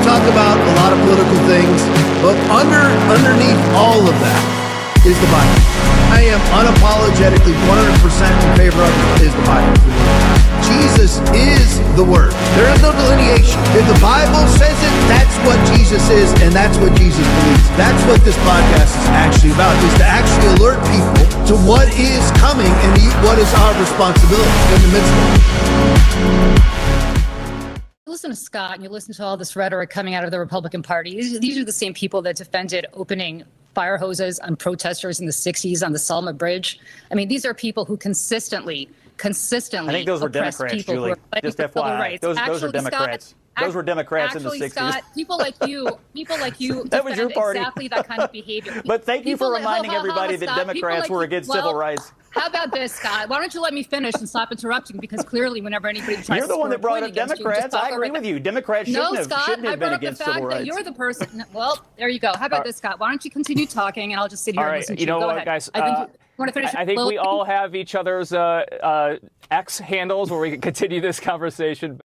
Talk about a lot of political things, but underneath all of that is the Bible. I am unapologetically 100% in favor of it, is the Bible. Jesus is the Word. There is no delineation. If the Bible says it, that's what Jesus is, and that's what Jesus believes. That's what this podcast is actually about, is to actually alert people to what is coming and what is our responsibility in the midst of it. Listen to Scott and you listen to all this rhetoric coming out of the Republican Party. These are the same people that defended opening fire hoses on protesters in the 60s on the Selma Bridge. I mean, these are people who consistently I think those were Democrats, Julie. Just FYI. Those are Democrats. Scott, those were Democrats in the 60s. Scott, people like you that was your party. Exactly that kind of behavior. But thank you for reminding everybody that Democrats were against civil rights. How about this, Scott? Why don't you let me finish and stop interrupting? Because clearly, whenever anybody tries to You're the one that brought up Democrats. I agree with you. Democrats shouldn't have been against civil rights. You're the person. Well, there you go. How about this, Scott? Why don't you continue talking, and I'll just sit here and listen to you. You know go what, ahead. guys? I think we all have each other's X handles where we can continue this conversation.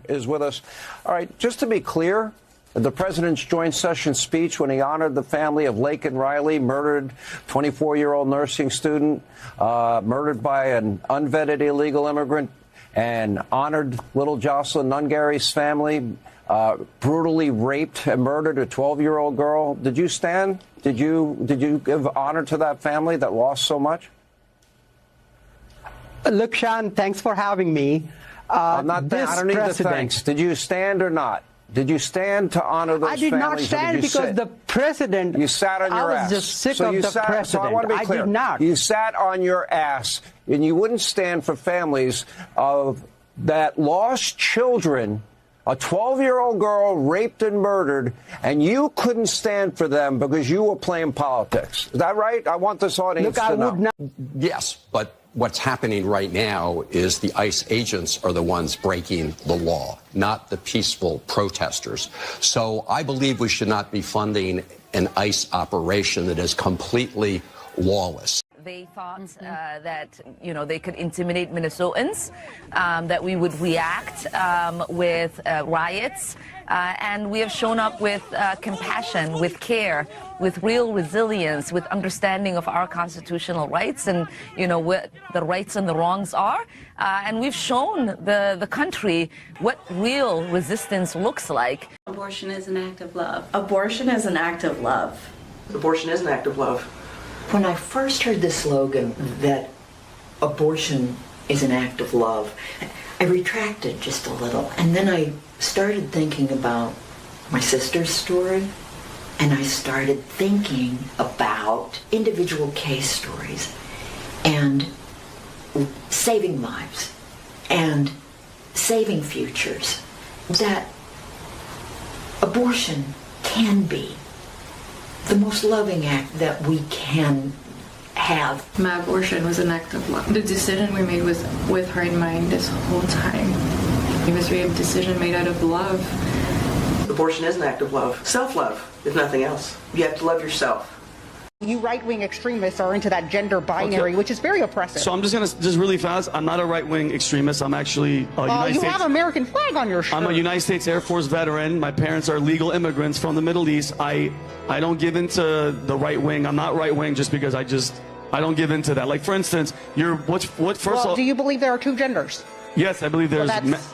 Is with us. All right, just to be clear, the president's joint session speech when he honored the family of Laken Riley, murdered 24-year-old nursing student, murdered by an unvetted illegal immigrant, and honored little Jocelyn Nungary's family, brutally raped and murdered a 12-year-old girl. Did you stand? Did you give honor to that family that lost so much? Look, Sean, thanks for having me. I don't need the thanks. Did you stand or not? Did you stand to honor those families? I did not stand because the president. You sat on your ass. I was just sick of the president. So I want to be clear. I did not. You sat on your ass, and you wouldn't stand for families of that lost children. A 12-year-old girl raped and murdered, and you couldn't stand for them because you were playing politics. Is that right? I want this audience to know. Yes, but what's happening right now is the ICE agents are the ones breaking the law, not the peaceful protesters. So I believe we should not be funding an ICE operation that is completely lawless. They thought that, they could intimidate Minnesotans, that we would react with riots. And we have shown up with compassion, with care, with real resilience, with understanding of our constitutional rights and, what the rights and the wrongs are. And we've shown the country what real resistance looks like. Abortion is an act of love. Abortion is an act of love. Abortion is an act of love. When I first heard the slogan that abortion is an act of love, I retracted just a little. And then I started thinking about my sister's story, and I started thinking about individual case stories and saving lives and saving futures. That abortion can be the most loving act that we can have. My abortion was an act of love. The decision we made was with her in mind this whole time. It was really a decision made out of love. Abortion is an act of love. Self-love, if nothing else. You have to love yourself. You right-wing extremists are into that gender binary, which is very oppressive. So I'm just going to, just really fast, I'm not a right-wing extremist. I'm actually a United States... You have an American flag on your shirt. I'm a United States Air Force veteran. My parents are legal immigrants from the Middle East. I don't give into the right-wing. I'm not right-wing just because I don't give into that. Like, for instance, first of all... do you believe there are two genders? Yes, I believe there's...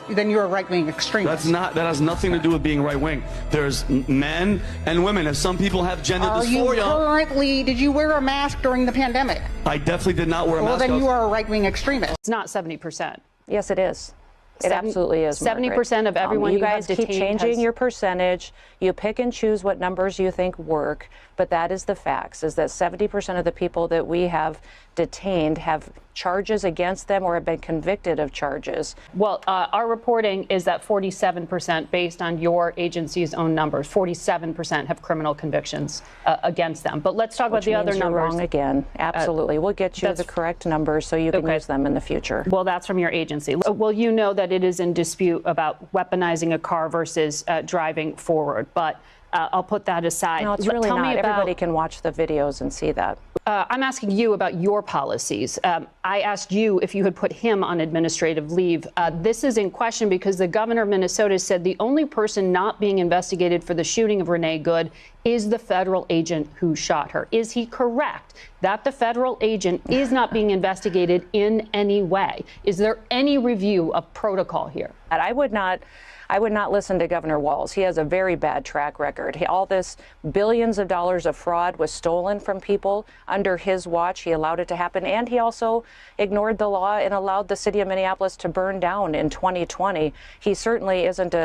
then you're a right-wing extremist. That has nothing to do with being right-wing. There's men and women. If some people have gender dysphoria... Did you wear a mask during the pandemic? I definitely did not wear a mask. Well, then you are a right-wing extremist. It's not 70%. Yes, it is. It absolutely is. 70% of everyone you guys keep changing your percentage. You pick and choose what numbers you think work, but but that is the facts, is that 70% of the people that we have detained have charges against them or have been convicted of charges. Well, our reporting is that 47%, based on your agency's own numbers, 47% have criminal convictions against them. But let's talk about the other numbers. You're wrong again. Absolutely. We'll get you the correct numbers so you can use them in the future. Well, that's from your agency. Well, you know that it is in dispute about weaponizing a car versus driving forward, but I'll put that aside. No, it's really not. Everybody can watch the videos and see that. I'm asking you about your policies. I asked you if you had put him on administrative leave. This is in question because the governor of Minnesota said the only person not being investigated for the shooting of Renee Good is the federal agent who shot her. Is he correct that the federal agent is not being investigated in any way? Is there any review of protocol here? I would not listen to Governor Walz. He has a very bad track record. All this billions of dollars of fraud was stolen from people under his watch. He allowed it to happen, and he also ignored the law and allowed the city of Minneapolis to burn down in 2020. He certainly isn't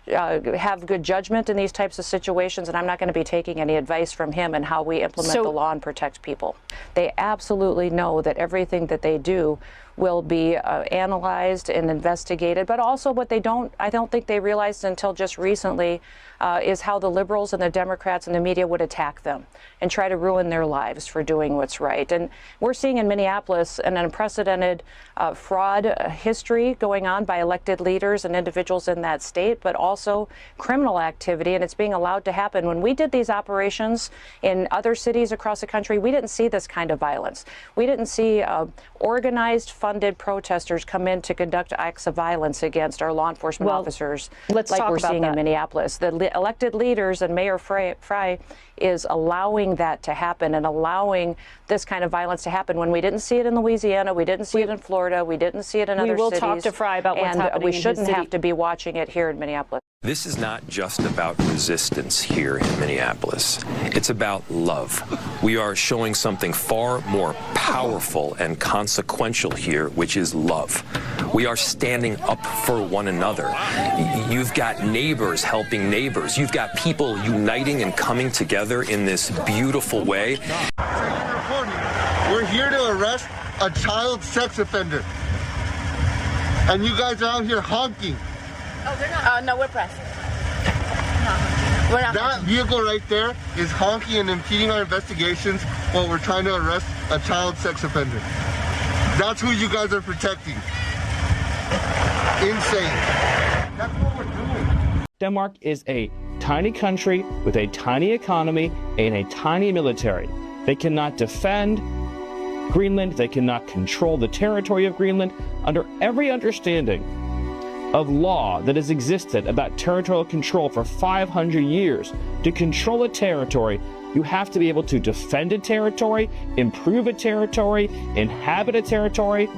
have good judgment in these types of situations, and I'm not going to be taking any advice from him on how we implement the law and protect people. They absolutely know that everything that they do will be analyzed and investigated, but also what I don't think they realized until just recently is how the liberals and the Democrats and the media would attack them and try to ruin their lives for doing what's right. And we're seeing in Minneapolis an unprecedented fraud history going on by elected leaders and individuals in that state, but also criminal activity, and it's being allowed to happen. When we did these operations in other cities across the country, we didn't see this kind of violence. We didn't see organized, funded protesters come in to conduct acts of violence against our law enforcement officers like we're seeing in Minneapolis. The elected leaders and Mayor Frey is allowing that to happen and allowing this kind of violence to happen when we didn't see it in Louisiana, we didn't see it in Florida, we didn't see it in other cities. We will talk to Frey about what's happening in his city. We shouldn't have to be watching it here in Minneapolis. This is not just about resistance here in Minneapolis. It's about love. We are showing something far more powerful and consequential here, which is love. We are standing up for one another. You've got neighbors helping neighbors. You've got people uniting and coming together in this beautiful way. We're here to arrest a child sex offender. And you guys are out here honking. Oh, they're not. No, we're pressed. We're not. That vehicle right there is honking and impeding our investigations while we're trying to arrest a child sex offender. That's who you guys are protecting. Insane. That's what we're doing. Denmark is a tiny country with a tiny economy and a tiny military. They cannot defend Greenland. They cannot control the territory of Greenland. Under every understanding of law that has existed about territorial control for 500 years, to control a territory, you have to be able to defend a territory, improve a territory, inhabit a territory.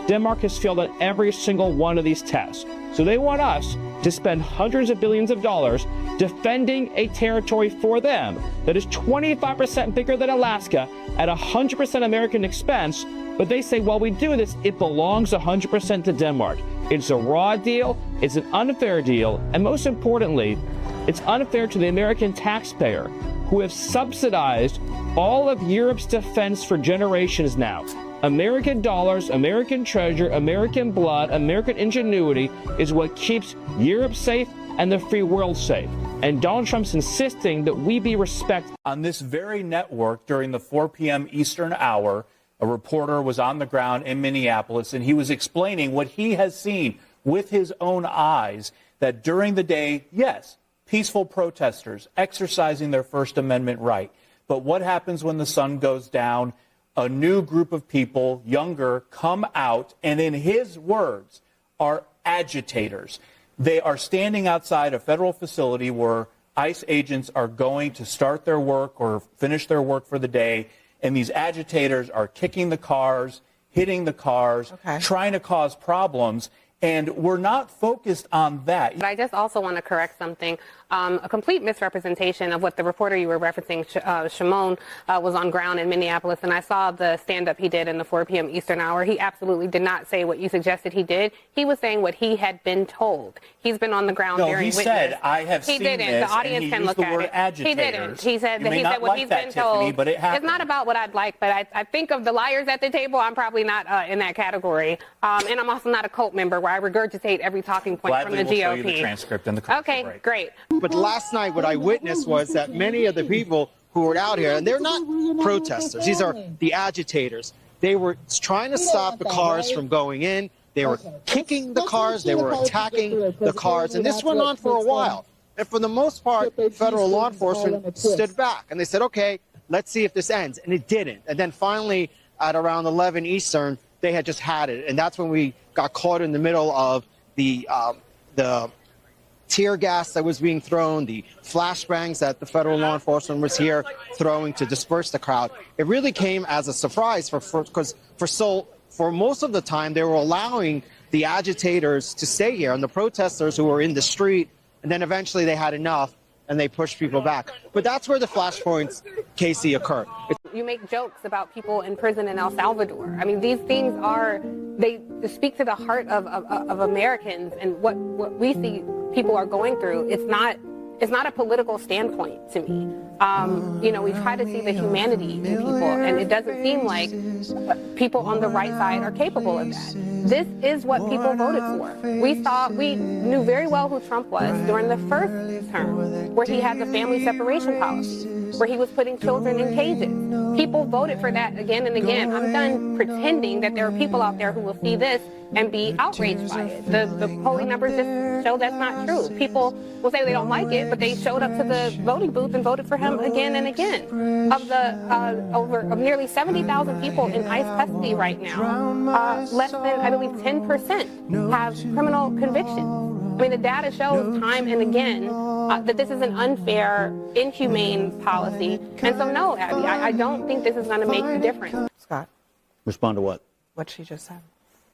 Denmark has failed on every single one of these tests. So they want us to spend hundreds of billions of dollars defending a territory for them that is 25% bigger than Alaska at 100% American expense. But they say, while we do this, it belongs 100% to Denmark. It's a raw deal, it's an unfair deal, and most importantly, it's unfair to the American taxpayer, who have subsidized all of Europe's defense for generations now. American dollars, American treasure, American blood, American ingenuity is what keeps Europe safe and the free world safe. And Donald Trump's insisting that we be respected. On this very network during the 4 p.m. Eastern hour, a reporter was on the ground in Minneapolis, and he was explaining what he has seen with his own eyes, that during the day, yes, peaceful protesters exercising their First Amendment right. But what happens when the sun goes down? A new group of people, younger, come out, and in his words, are agitators. They are standing outside a federal facility where ICE agents are going to start their work or finish their work for the day, and these agitators are kicking the cars, hitting the cars, trying to cause problems. And we're not focused on that. But I just also want to correct something. a complete misrepresentation of what the reporter you were referencing, Shimon, was on ground in Minneapolis. And I saw the stand-up he did in the 4 p.m. Eastern hour. He absolutely did not say what you suggested he did. He was saying what he had been told. He's been on the ground bearing witness. He said, I have seen this. He didn't. The audience can look at it. Agitators. He didn't. He said what he's been told. But it's not about what I'd like, but I think of the liars at the table, I'm probably not in that category. And I'm also not a cult member where I regurgitate every talking point from the GOP. Show you the transcript in the okay, break. Great. But last night what I witnessed was that many of the people who were out here, and they're not protesters, these are the agitators. They were trying to stop the cars from going in. They were kicking the cars. They were attacking the cars. And this went on for a while. And for the most part, federal law enforcement stood back. And they said, okay, let's see if this ends. And it didn't. And then finally, at around 11 Eastern, they had just had it. And that's when we got caught in the middle of the tear gas that was being thrown, the flashbangs that the federal law enforcement was here throwing to disperse the crowd. It really came as a surprise because for most of the time they were allowing the agitators to stay here and the protesters who were in the street, and then eventually they had enough and they pushed people back. But that's where the flashpoints, Casey, occurred. You make jokes about people in prison in El Salvador. I mean, these things they speak to the heart of Americans and what we see people are going through. It's not a political standpoint to me. We try to see the humanity in people, and it doesn't seem like people on the right side are capable of that. This is what people voted for. We knew very well who Trump was during the first term, where he had the family separation policy, where he was putting children in cages. People voted for that again and again. I'm done pretending that there are people out there who will see this and be outraged by it. The polling numbers just show that's not true. People will say they don't like it, but they showed up to the voting booth and voted for him again and again. Of nearly 70,000 people in ICE custody right now, less than, I believe, 10% have criminal convictions. I mean, the data shows time and again that this is an unfair, inhumane policy. And so, no, Abby, I don't think this is going to make a difference. Scott. Respond to what? What she just said.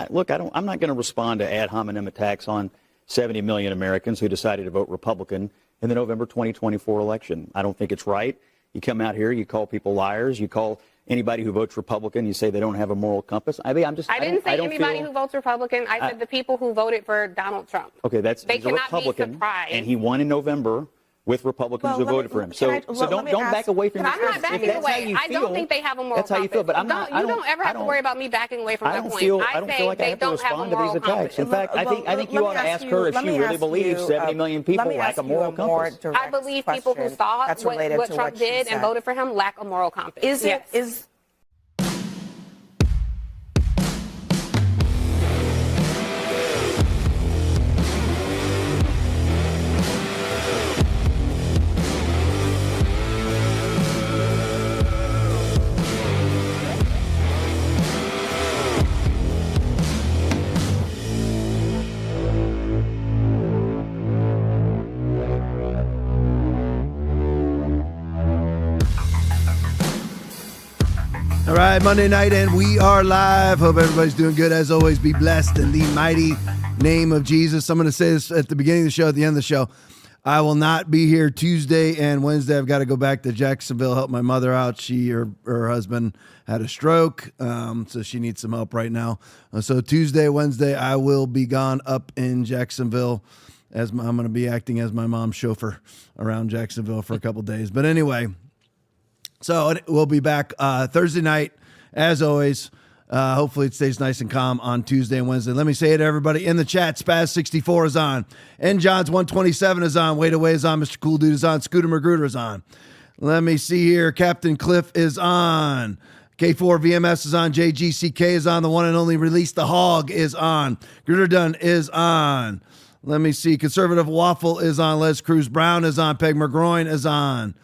Look, I'm not going to respond to ad hominem attacks on 70 million Americans who decided to vote Republican in the November 2024 election. I don't think it's right. You come out here, you call people liars, you call anybody who votes Republican, you say they don't have a moral compass. I didn't say anybody who votes Republican. I said the people who voted for Donald Trump. Okay, he's a Republican, and he won in November with Republicans who voted for him. So don't back away from this. I'm not backing away. I don't think they have a moral compass. That's how you feel, but I'm not. You don't ever have to worry about me backing away from that point. I don't feel like I have to respond to these attacks. In fact, I think you ought to ask her if she really believes 70 million people lack a moral compass. I believe people who saw what Trump did and voted for him lack a moral compass. All right, Monday night, and we are live. Hope everybody's doing good. As always, be blessed in the mighty name of Jesus. I'm going to say this at the beginning of the show, at the end of the show. I will not be here Tuesday and Wednesday. I've got to go back to Jacksonville, help my mother out. Her husband had a stroke, so she needs some help right now. So Tuesday, Wednesday, I will be gone up in Jacksonville. I'm going to be acting as my mom's chauffeur around Jacksonville for a couple days. But anyway, so we'll be back Thursday night, as always. Hopefully it stays nice and calm on Tuesday and Wednesday. Let me say it to everybody in the chat. Spaz64 is on. N Johns 127 is on. Wait Away is on. Mr. Cool Dude is on. Scooter Magruder is on. Let me see here. Captain Cliff is on. K4 VMS is on. JGCK is on. The one and only Release the Hog is on. Gritter Dunn is on. Let me see. Conservative Waffle is on. Les Cruz Brown is on. Peg McGroin is on.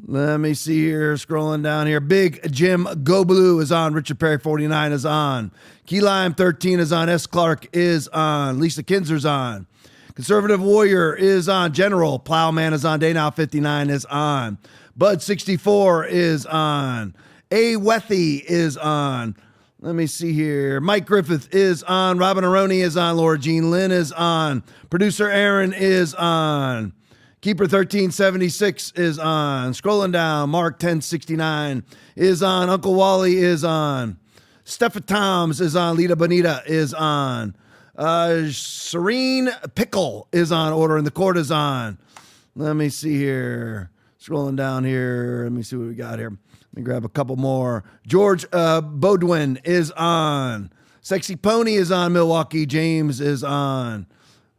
Let me see here, scrolling down here. Big Jim Go Blue is on. Richard Perry 49 is on. Key Lime 13 is on. S. Clark is on. Lisa Kinzer's on. Conservative Warrior is on. General Plowman is on. Day Now 59 is on. Bud 64 is on. A. Wethy is on. Let me see here. Mike Griffith is on. Robin Aroni is on. Laura Jean Lynn is on. Producer Aaron is on. Keeper 1376 is on. Scrolling down, Mark 1069 is on. Uncle Wally is on. Stephen Toms is on. Lita Bonita is on. Serene Pickle is on. Order in the Court is on. Let me see here. Scrolling down here. Let me see what we got here. Let me grab a couple more. George Bodwin is on. Sexy Pony is on. Milwaukee James is on.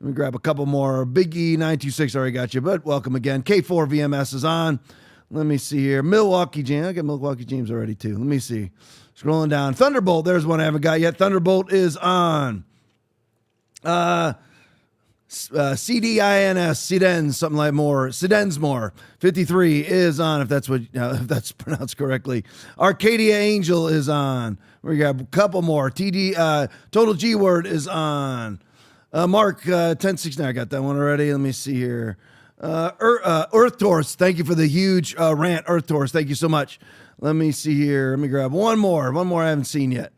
Let me grab a couple more. Biggie 926 already got you, but welcome again. K4 VMS is on. Let me see here. Milwaukee James. I got Milwaukee James already too. Let me see. Scrolling down. Thunderbolt. There's one I haven't got yet. Thunderbolt is on. CDINS, Sidens, something like more. Sidensmore 53 is on, if that's pronounced correctly. Arcadia Angel is on. We got a couple more. Total G Word is on. Mark 1069, I got that one already. Let me see here. Earth Taurus, thank you for the huge rant. Earth Taurus, thank you so much. Let me see here. Let me grab one more I haven't seen yet.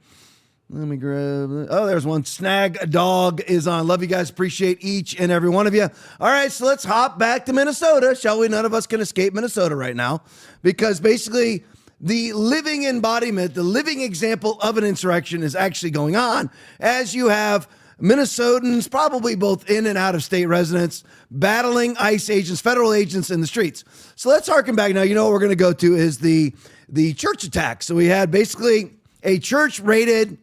Let me grab, there's one. Snag Dog is on. Love you guys. Appreciate each and every one of you. All right, so let's hop back to Minnesota, shall we? None of us can escape Minnesota right now, because basically the living embodiment, the living example of an insurrection is actually going on, as you have Minnesotans, probably both in and out of state residents, battling ICE agents, federal agents in the streets. So let's harken back now. You know what we're going to go to is the church attack. So we had basically a church raided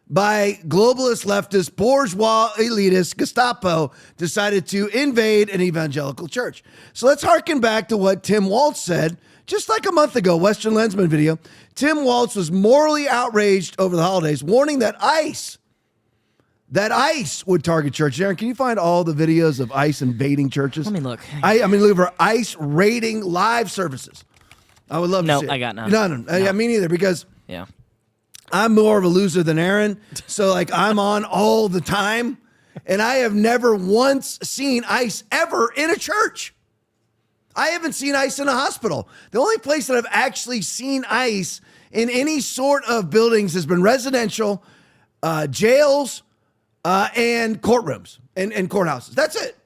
by globalist, leftist, bourgeois, elitist, Gestapo decided to invade an evangelical church. So let's harken back to what Tim Walz said just like a month ago, Western Lensman video. Tim Walz was morally outraged over the holidays, warning that ICE would target churches. Aaron, can you find all the videos of ICE invading churches? Let me look. I mean, look for ICE raiding live services. I would love to see it. I got none. No. Yeah, me neither, because I'm more of a loser than Aaron. So, like, I'm on all the time, and I have never once seen ICE ever in a church. I haven't seen ICE in a hospital. The only place that I've actually seen ICE in any sort of buildings has been residential, jails, and courtrooms and courthouses. That's it.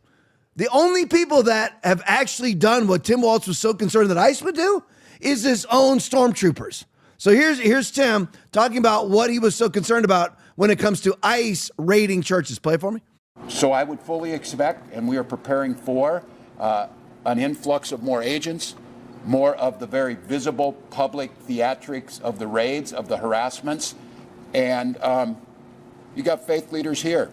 The only people that have actually done what Tim Walz was so concerned that ICE would do is his own stormtroopers. So here's Tim talking about what he was so concerned about when it comes to ICE raiding churches. Play it for me. So I would fully expect, and we are preparing for, an influx of more agents, more of the very visible public theatrics of the raids, of the harassments, and you got faith leaders here.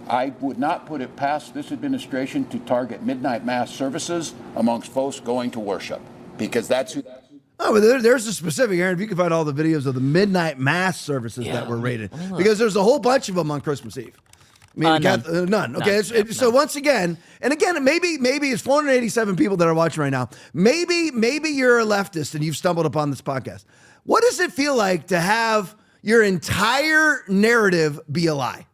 I would not put it past this administration to target midnight mass services amongst folks going to worship, because that's who. Oh, but there's a specific, Aaron, if you can find all the videos of the midnight mass services that were raided, because there's a whole bunch of them on Christmas Eve. I mean, none. Okay, so once again, and again, maybe it's 487 people that are watching right now. Maybe you're a leftist and you've stumbled upon this podcast. What does it feel like to have your entire narrative be a lie?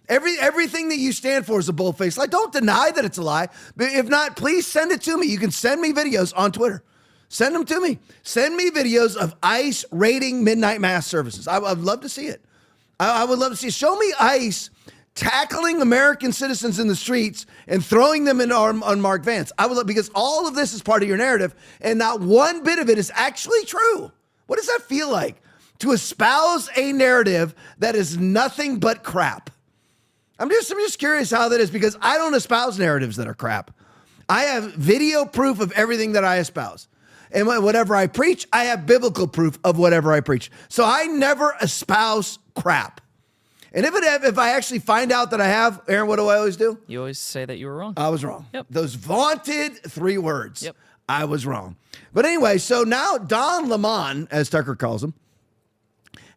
Everything that you stand for is a bold-faced lie. Don't deny that it's a lie. But if not, please send it to me. You can send me videos on Twitter. Send them to me. Send me videos of ICE raiding midnight mass services. I would love to see it. I would love to see it. Show me ICE tackling American citizens in the streets and throwing them into unmarked vans. I would love, because all of this is part of your narrative, and not one bit of it is actually true. What does that feel like? To espouse a narrative that is nothing but crap. I'm just curious how that is, because I don't espouse narratives that are crap. I have video proof of everything that I espouse. And whatever I preach, I have biblical proof of whatever I preach. So I never espouse crap. And if I actually find out that I have, Aaron, what do I always do? You always say that you were wrong. I was wrong. Yep. Those vaunted 3 words. Yep. I was wrong. But anyway, so now Don Lemon, as Tucker calls him,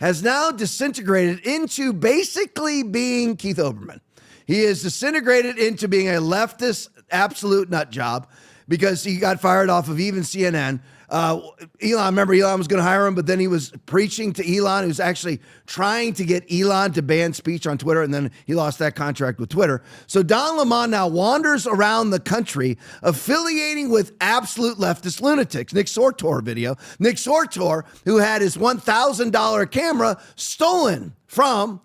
has now disintegrated into basically being Keith Olbermann. He is disintegrated into being a leftist absolute nut job, because he got fired off of even CNN. Elon was going to hire him, but then he was preaching to Elon. He was actually trying to get Elon to ban speech on Twitter, and then he lost that contract with Twitter. So Don Lemon now wanders around the country affiliating with absolute leftist lunatics. Nick Sortor video. Nick Sortor, who had his $1,000 camera stolen from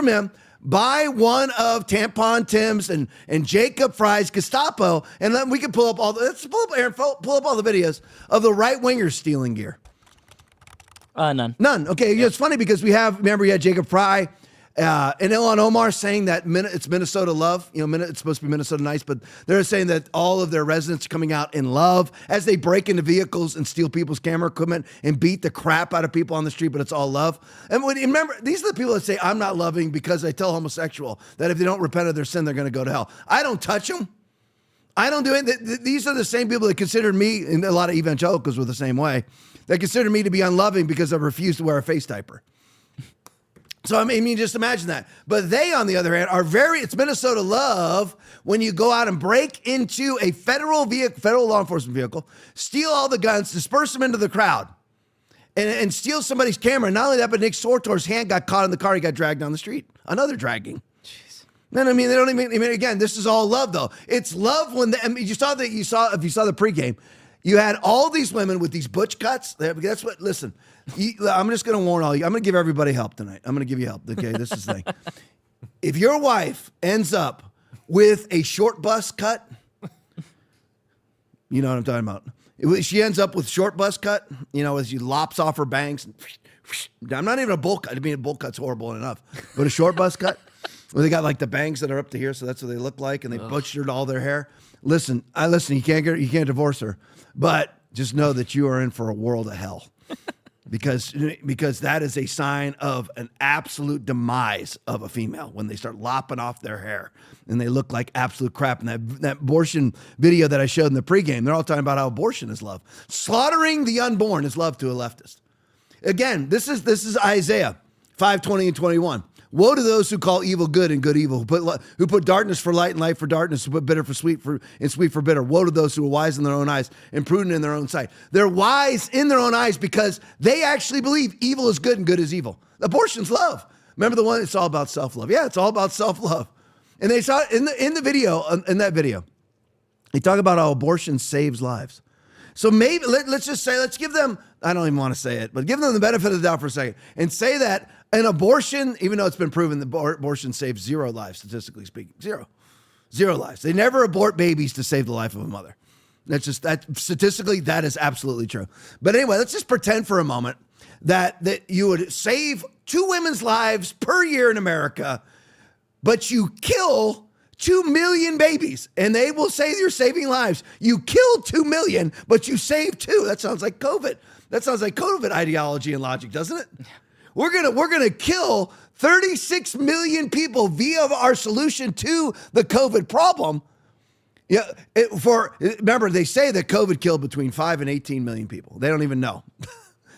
him by one of Tampon Tim's and Jacob Fry's Gestapo, and then we can pull up let's pull up, Aaron, pull up all the videos of the right-wingers stealing gear. None. None. Okay, it's funny because we had Jacob Fry and Ilhan Omar saying that it's Minnesota love. It's supposed to be Minnesota nice, but they're saying that all of their residents are coming out in love as they break into vehicles and steal people's camera equipment and beat the crap out of people on the street, but it's all love. And remember, these are the people that say, I'm not loving because I tell homosexual that if they don't repent of their sin, they're going to go to hell. I don't touch them. I don't do it. These are the same people that considered me, and a lot of evangelicals were the same way, that consider me to be unloving because I refused to wear a face diaper. So, I mean, just imagine that. But they, on the other hand, it's Minnesota love when you go out and break into a federal law enforcement vehicle, steal all the guns, disperse them into the crowd, and steal somebody's camera. Not only that, but Nick Sortor's hand got caught in the car. He got dragged down the street. Another dragging. Jeez. Then, I mean, they don't even, again, this is all love, though. It's love when, if you saw the pregame, you had all these women with these butch cuts. That's what, listen, I'm just going to warn all you. I'm going to give everybody help tonight. I'm going to give you help. Okay, this is the thing. If your wife ends up with a short bust cut, you know what I'm talking about. She ends up with short bust cut, as she lops off her bangs. I'm not even a bowl cut. I mean, a bowl cut's horrible enough. But a short bust cut, where they got like the bangs that are up to here, so that's what they look like, and they butchered all their hair. Listen, you can't divorce her. But just know that you are in for a world of hell. Because that is a sign of an absolute demise of a female when they start lopping off their hair and they look like absolute crap. And that abortion video that I showed in the pregame, they're all talking about how abortion is love. Slaughtering the unborn is love to a leftist. Again, this is Isaiah 5:20 and 21. Woe to those who call evil good and good evil, who put darkness for light and light for darkness, who put bitter for sweet and sweet for bitter. Woe to those who are wise in their own eyes and prudent in their own sight. They're wise in their own eyes because they actually believe evil is good and good is evil. Abortion's love. Remember the one? It's all about self-love. Yeah, it's all about self-love. And they saw in that video, they talk about how abortion saves lives. So maybe let's give them, I don't even want to say it, but give them the benefit of the doubt for a second and say that an abortion, even though it's been proven that abortion saves 0 lives, statistically speaking, 0 lives. They never abort babies to save the life of a mother. Statistically, that is absolutely true. But anyway, let's just pretend for a moment that you would save 2 women's lives per year in America, but you kill 2 million babies, and they will say you're saving lives. You killed 2 million, but you saved 2. That sounds like COVID. That sounds like COVID ideology and logic, doesn't it? We're gonna kill 36 million people via our solution to the COVID problem. Yeah, remember they say that COVID killed between 5 and 18 million people. They don't even know.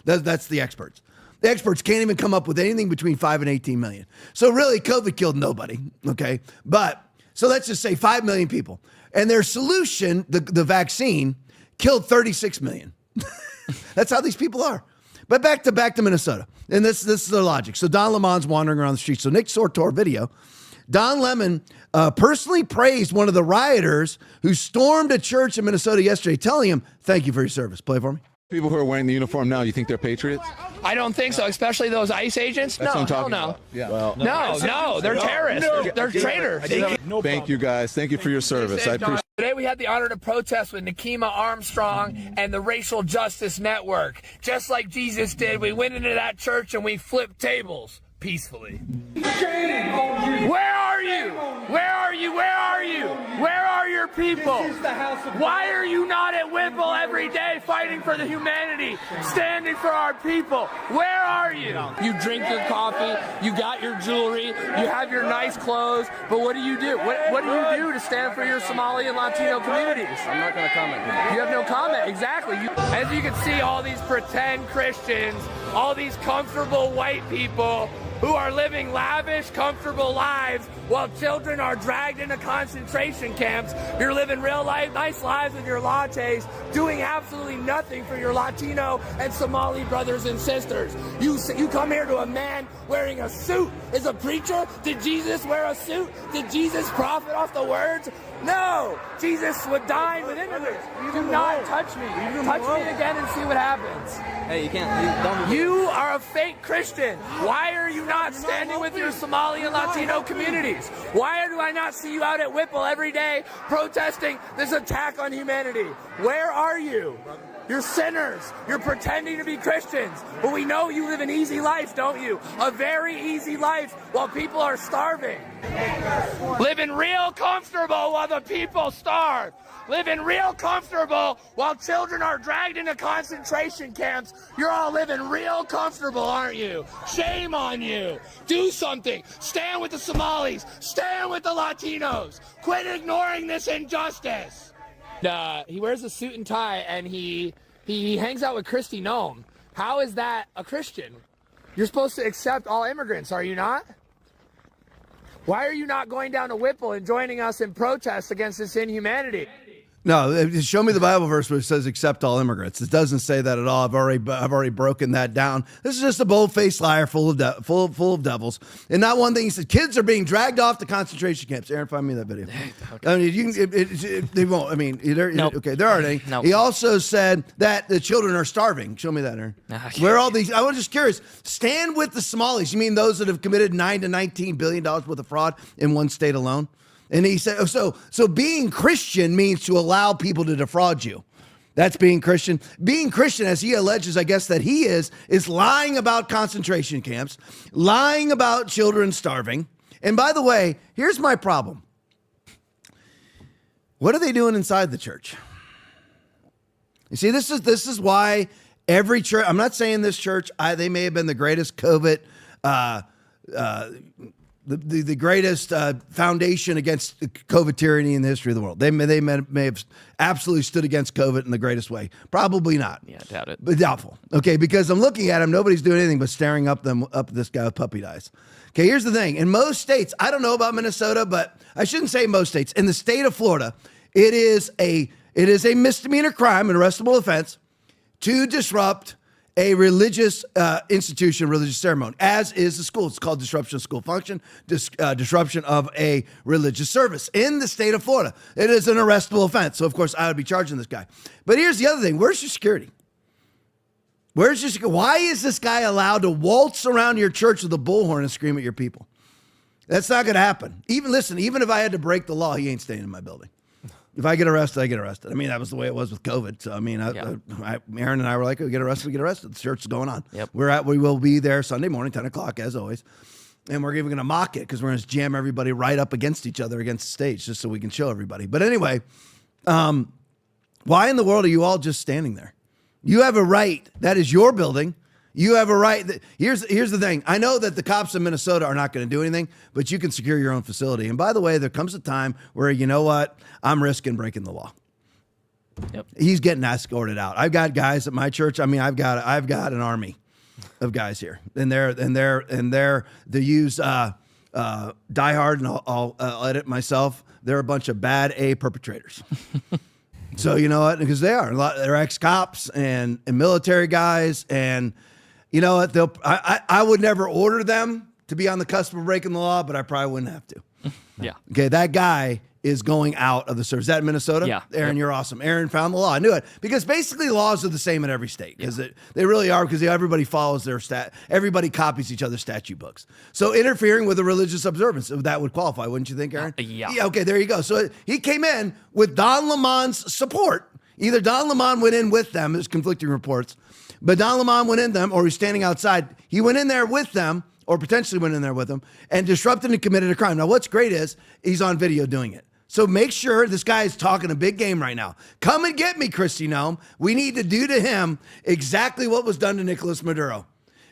That's the experts. The experts can't even come up with anything between 5 and 18 million. So really, COVID killed nobody. Okay, so let's just say 5 million people, and their solution, the vaccine, killed 36 million. That's how these people are. But back to Minnesota. And this is their logic. So Don Lemon's wandering around the street. So Nick Sortor video. Don Lemon personally praised one of the rioters who stormed a church in Minnesota yesterday, telling him, thank you for your service. Play for me. People who are wearing the uniform now, you think they're patriots? I don't think so, especially those ICE agents. That's no, what I'm talking hell no. about. Yeah. Well, No, they're terrorists. They're traitors. Thank you, guys. Thank you for your service. I appreciate it. Today we had the honor to protest with Nikema Armstrong and the Racial Justice Network. Just like Jesus did, we went into that church and we flipped tables peacefully. Where are you? Where are you? Where are you? Where are your people? Why are you not at Whipple every day fighting for the humanity, standing for our people? Where are you? You drink your coffee, you got your jewelry, you have your nice clothes, but what do you do? What do you do to stand for your Somali and Latino communities? I'm not going to comment. You have no comment, exactly. As you can see, all these pretend Christians, all these comfortable white people who are living lavish, comfortable lives while children are dragged into concentration camps. You're living real life, nice lives with your lattes, doing absolutely nothing for your Latino and Somali brothers and sisters. You come here to a man wearing a suit. Is a preacher? Did Jesus wear a suit? Did Jesus profit off the words? No! Jesus would dine with immigrants. Do not touch me. Touch me again and see what happens. Hey, you can't. You are a fake Christian. Why are you you not standing with your Somali and Latino communities? Why do I not see you out at Whipple every day protesting this attack on humanity? Where are you? You're sinners. You're pretending to be Christians. But we know you live an easy life, don't you? A very easy life while people are starving. Living real comfortable while the people starve. Living real comfortable while children are dragged into concentration camps. You're all living real comfortable, aren't you? Shame on you. Do something. Stand with the Somalis. Stand with the Latinos. Quit ignoring this injustice. He wears a suit and tie, and he hangs out with Kristi Noem. How is that a Christian? You're supposed to accept all immigrants, are you not? Why are you not going down to Whipple and joining us in protest against this inhumanity? No, show me the Bible verse where it says accept all immigrants. It doesn't say that at all. I've already broken that down. This is just a bold-faced liar full of devils. And not one thing, he said kids are being dragged off to concentration camps. Aaron, find me that video. Okay. I mean, they won't. I mean, nope. Okay, there aren't any. Nope. He also said that the children are starving. Show me that, Aaron. Where are all these? I was just curious. Stand with the Somalis. You mean those that have committed $9 to $19 billion worth of fraud in one state alone? And he said, so being Christian means to allow people to defraud you. That's being Christian. Being Christian, as he alleges, I guess that he is lying about concentration camps, lying about children starving. And by the way, here's my problem. What are they doing inside the church? You see, this is why every church, I'm not saying this church, they may have been the greatest COVID, the greatest foundation against COVID tyranny in the history of the world. They may have absolutely stood against COVID in the greatest way. Probably not. Yeah, doubt it. But doubtful. Okay, because I'm looking at him, nobody's doing anything but staring up this guy with puppy eyes. Okay, here's the thing. In most states, I don't know about Minnesota, but I shouldn't say most states. In the state of Florida, it is a misdemeanor crime, an arrestable offense, to disrupt a religious institution, religious ceremony, as is the school. It's called disruption of school function, disruption of a religious service in the state of Florida. It is an arrestable offense. So, of course, I would be charging this guy. But here's the other thing. Where's your security? Why is this guy allowed to waltz around your church with a bullhorn and scream at your people? That's not going to happen. Even if I had to break the law, he ain't staying in my building. If I get arrested, I get arrested. I mean, that was the way it was with COVID. So, I mean, Aaron and I were like, we get arrested, we get arrested. The church is going on. Yep. We will be there Sunday morning, 10 o'clock, as always. And we're even going to mock it because we're going to jam everybody right up against each other against the stage just so we can show everybody. But anyway, why in the world are you all just standing there? You have a right. That is your building. You have a right. Here's the thing. I know that the cops in Minnesota are not going to do anything, but you can secure your own facility. And by the way, there comes a time where, you know what? I'm risking breaking the law. Yep. He's getting escorted out. I've got guys at my church. I mean, I've got an army of guys here, and they use Die Hard, and I'll edit myself. They're a bunch of bad A perpetrators. So you know what? Because they're ex-cops and military guys, and you know what? I would never order them to be on the cusp of breaking the law, but I probably wouldn't have to. Yeah. Okay, that guy is going out of the service. Is that in Minnesota? Yeah. Aaron, you're awesome. Aaron found the law. I knew it. Because basically laws are the same in every state. Because they really are, because everybody follows everybody copies each other's statute books. So interfering with a religious observance, that would qualify, wouldn't you think, Aaron? Yeah. Okay, there you go. So he came in with Don Lemon's support. Either Don Lemon went in with them, there's conflicting reports, but Don Lemon went in them, or he's standing outside. He went in there with them, or potentially went in there with them, and disrupted and committed a crime. Now, what's great is he's on video doing it. So make sure this guy is talking a big game right now. Come and get me, Kristi Noem. We need to do to him exactly what was done to Nicolas Maduro.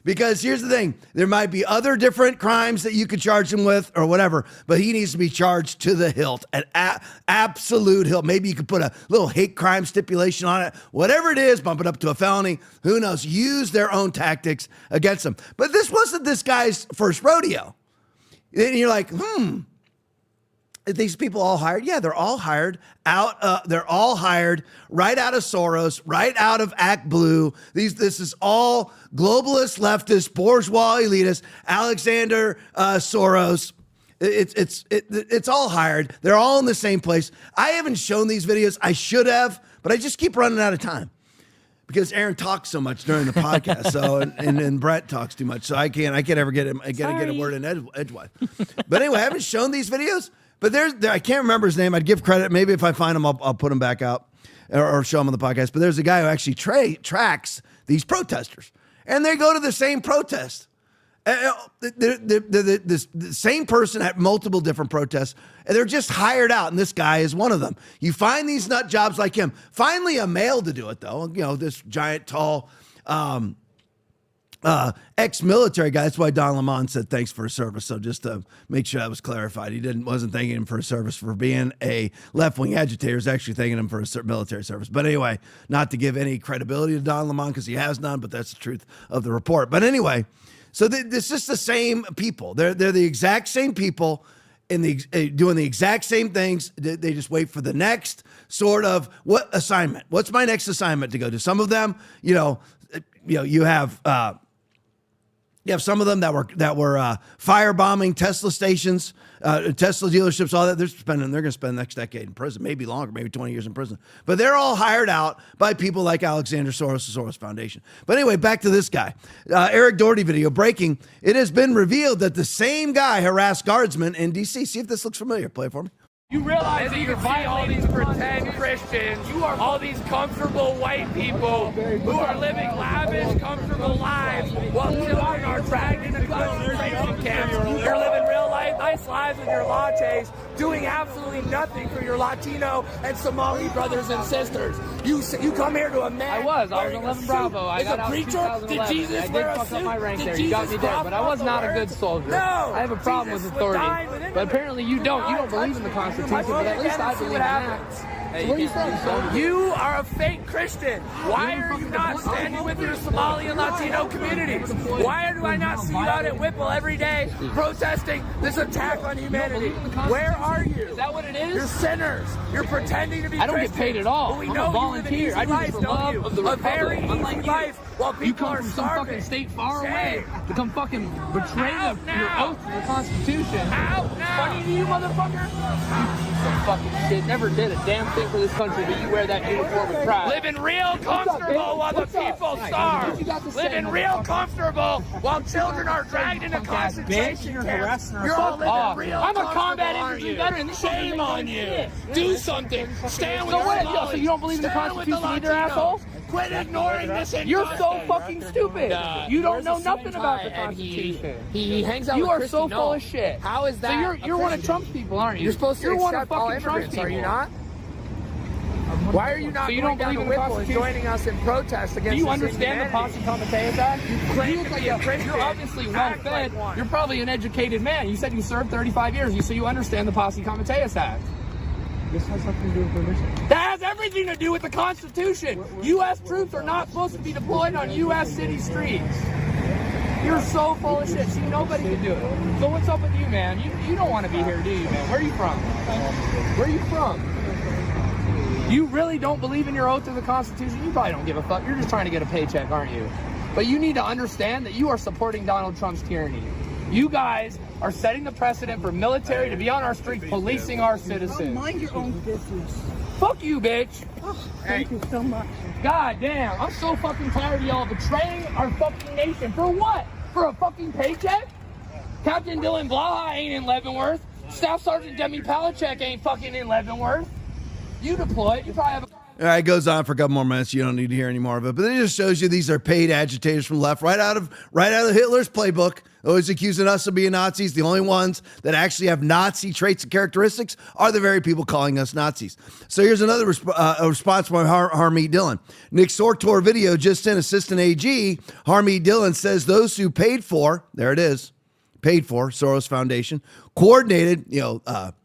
Because here's the thing, there might be other different crimes that you could charge him with or whatever, but he needs to be charged to the hilt, an absolute hilt. Maybe you could put a little hate crime stipulation on it. Whatever it is, bump it up to a felony. Who knows? Use their own tactics against him. But this wasn't this guy's first rodeo. And you're like, are these people all hired? Yeah, they're all hired out. They're all hired right out of Soros, right out of Act Blue. This is all globalist, leftist, bourgeois, elitist. Alexander Soros. It's all hired. They're all in the same place. I haven't shown these videos. I should have, but I just keep running out of time. because Aaron talks so much during the podcast. So and Brett talks too much. So I can't ever get a word in edgewise. But anyway, I haven't shown these videos. But I can't remember his name. I'd give credit. Maybe if I find him, I'll put him back out or show him on the podcast. But there's a guy who actually tracks these protesters, and they go to the same protest. The same person at multiple different protests, and they're just hired out, and this guy is one of them. You find these nut jobs like him. Finally, a male to do it, though. You know, this giant, tall, ex-military guy. That's why Don Lemon said thanks for his service. So just to make sure that was clarified, he wasn't thanking him for his service for being a left-wing agitator. He's actually thanking him for his military service. But anyway, not to give any credibility to Don Lemon because he has none, but that's the truth of the report. But anyway. So it's just the same people. They're the exact same people doing the exact same things. They just wait for the next sort of assignment. What's my next assignment to go to? Some of them, you have some of them that were firebombing Tesla stations, Tesla dealerships, all that. They're going to spend the next decade in prison, maybe longer, maybe 20 years in prison. But they're all hired out by people like Alexander Soros, the Soros Foundation. But anyway, back to this guy. Eric Doherty video breaking. It has been revealed that the same guy harassed guardsmen in D.C. See if this looks familiar. Play it for me. You realize that you can see all these pretend Christians, all these comfortable white people who are living lavish, comfortable lives while children are dragged into concentration camps. You're living real life, nice lives with your lattes, doing absolutely nothing for your Latino and Somali brothers and sisters. You come here to a man. I was 11 Bravo. I got out in 2011. Did Jesus wear a suit? My rank there. You got me there, but I was not a good soldier. No, I have a problem with authority. But apparently you don't. You don't believe in the Constitution. But at least I believe in that. Hey, where are you from? You are a fake Christian. Why are you not standing with your Somali and Latino communities? Why do I not see you out at Whipple every day protesting this attack on humanity? Where are you? Is that what it is? You're sinners. You're pretending to be I don't get paid at all. We I'm know a volunteer. I do this for love of the Republic. A very easy life while people you come are from starving. some fucking state far away to come fucking betray your oath to the Constitution. Out now. Funny to you, motherfucker? Some fucking shit. Never did a damn thing for this country, but you wear that uniform with pride. Living real comfortable while the people starve. Living real comfortable while children are dragged into concentration camps. You're all living real I'm a comfortable, combat aren't infantry you? veteran. Shame on you. Do something. Stand with So the what? Somalis. So you don't believe in the Stand with Constitution either, asshole? Quit ignoring this. You're so fucking stupid. You don't know nothing about the Constitution. He hangs out You with are Christy so Knoll. full of shit. How is that? So you're one of Trump's people, aren't you? You're supposed to You're one of accept all fucking Trump's immigrants, people. are you not? Why are you not So you going don't down believe to in the Whipple and Constitution? joining us in protest against Do you this understand the inhumanity? Posse Comitatus Act? claim You to look be a like Christian. you're obviously well Act fed. like one. You're probably an educated man. You said you served 35 years. So you understand the Posse Comitatus Act. This has something to do with permission. That has everything to do with the Constitution. U.S. troops are not supposed to be deployed on U.S. city streets. You're so full of shit. See, nobody can do it. So what's up with you, man? You don't want to be here, do you, man? Where are you from? Where are you from? You really don't believe in your oath to the Constitution? You probably don't give a fuck. You're just trying to get a paycheck, aren't you? But you need to understand that you are supporting Donald Trump's tyranny. You guys are setting the precedent for military to be on our streets policing our citizens. Mind your own business. Fuck you, bitch. Oh, thank you so much. God damn, I'm so fucking tired of y'all betraying our fucking nation. For what? For a fucking paycheck? Captain Dylan Blaha ain't in Leavenworth. Staff Sergeant Demi Palachek ain't fucking in Leavenworth. You deployed. You probably have a... All right, it goes on for a couple more minutes. You don't need to hear any more of it. But it just shows you these are paid agitators from the left, right out of Hitler's playbook, always accusing us of being Nazis. The only ones that actually have Nazi traits and characteristics are the very people calling us Nazis. So here's another response from Harmeet Dillon. Nick Sortor video just in, Assistant AG. Harmeet Dillon says those who paid for, there it is, paid for, Soros Foundation, coordinated, the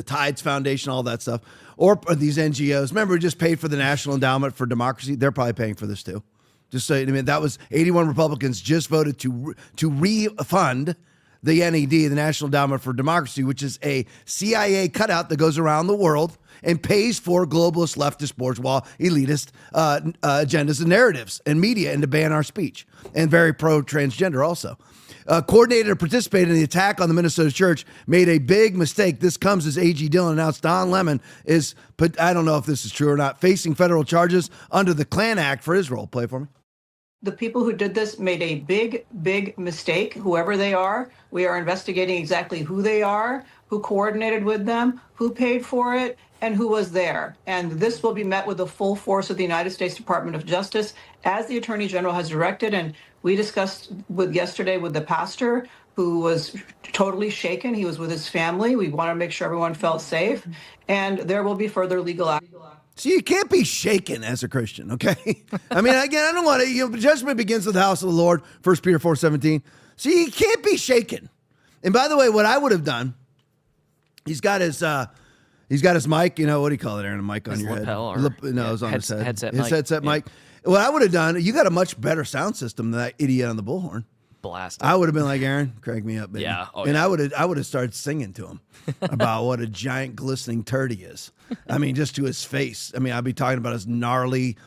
Tides Foundation, all that stuff, or these NGOs. Remember, we just paid for the National Endowment for Democracy. They're probably paying for this too. Just so you know, that was 81 Republicans just voted to refund the NED, the National Endowment for Democracy, which is a CIA cutout that goes around the world and pays for globalist, leftist, bourgeois, elitist agendas and narratives and media, and to ban our speech, and very pro-transgender also. coordinated or participated in the attack on the Minnesota church made a big mistake. This comes as A.G. Dillon announced Don Lemon is, but I don't know if this is true or not, facing federal charges under the Klan Act for his role. Play for me. The people who did this made a big, big mistake, whoever they are. We are investigating exactly who they are, who coordinated with them, who paid for it, and who was there. And this will be met with the full force of the United States Department of Justice, as the Attorney General has directed. And we discussed yesterday with the pastor, who was totally shaken. He was with his family. We want to make sure everyone felt safe. And there will be further legal action. So you can't be shaken as a Christian, okay? I mean, again, I don't want to, judgment begins with the house of the Lord, 1 Peter 4:17. So you can't be shaken. And by the way, what I would have done, he's got his mic, what do you call it, Aaron? A mic on his your lapel head. Or, No, it was on his head. Headset his mic. headset mic. What I would have done, you got a much better sound system than that idiot on the bullhorn. Blast. I would have been like, Aaron, crank me up, baby. Yeah. Oh, and yeah. I would have started singing to him about what a giant glistening turd he is. I mean, just to his face. I mean, I'd be talking about his gnarly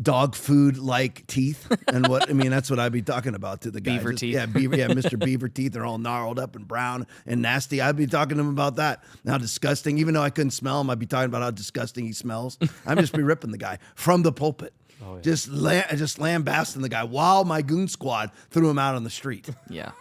dog food like teeth and that's what I'd be talking about to the guy. Beaver teeth. Yeah, Mr. Beaver teeth. They're all gnarled up and brown and nasty. I'd be talking to him about that. How disgusting. Even though I couldn't smell him, I'd be talking about how disgusting he smells. I'm just be ripping the guy from the pulpit. Oh, yeah. Just lambasting the guy while my goon squad threw him out on the street. Yeah.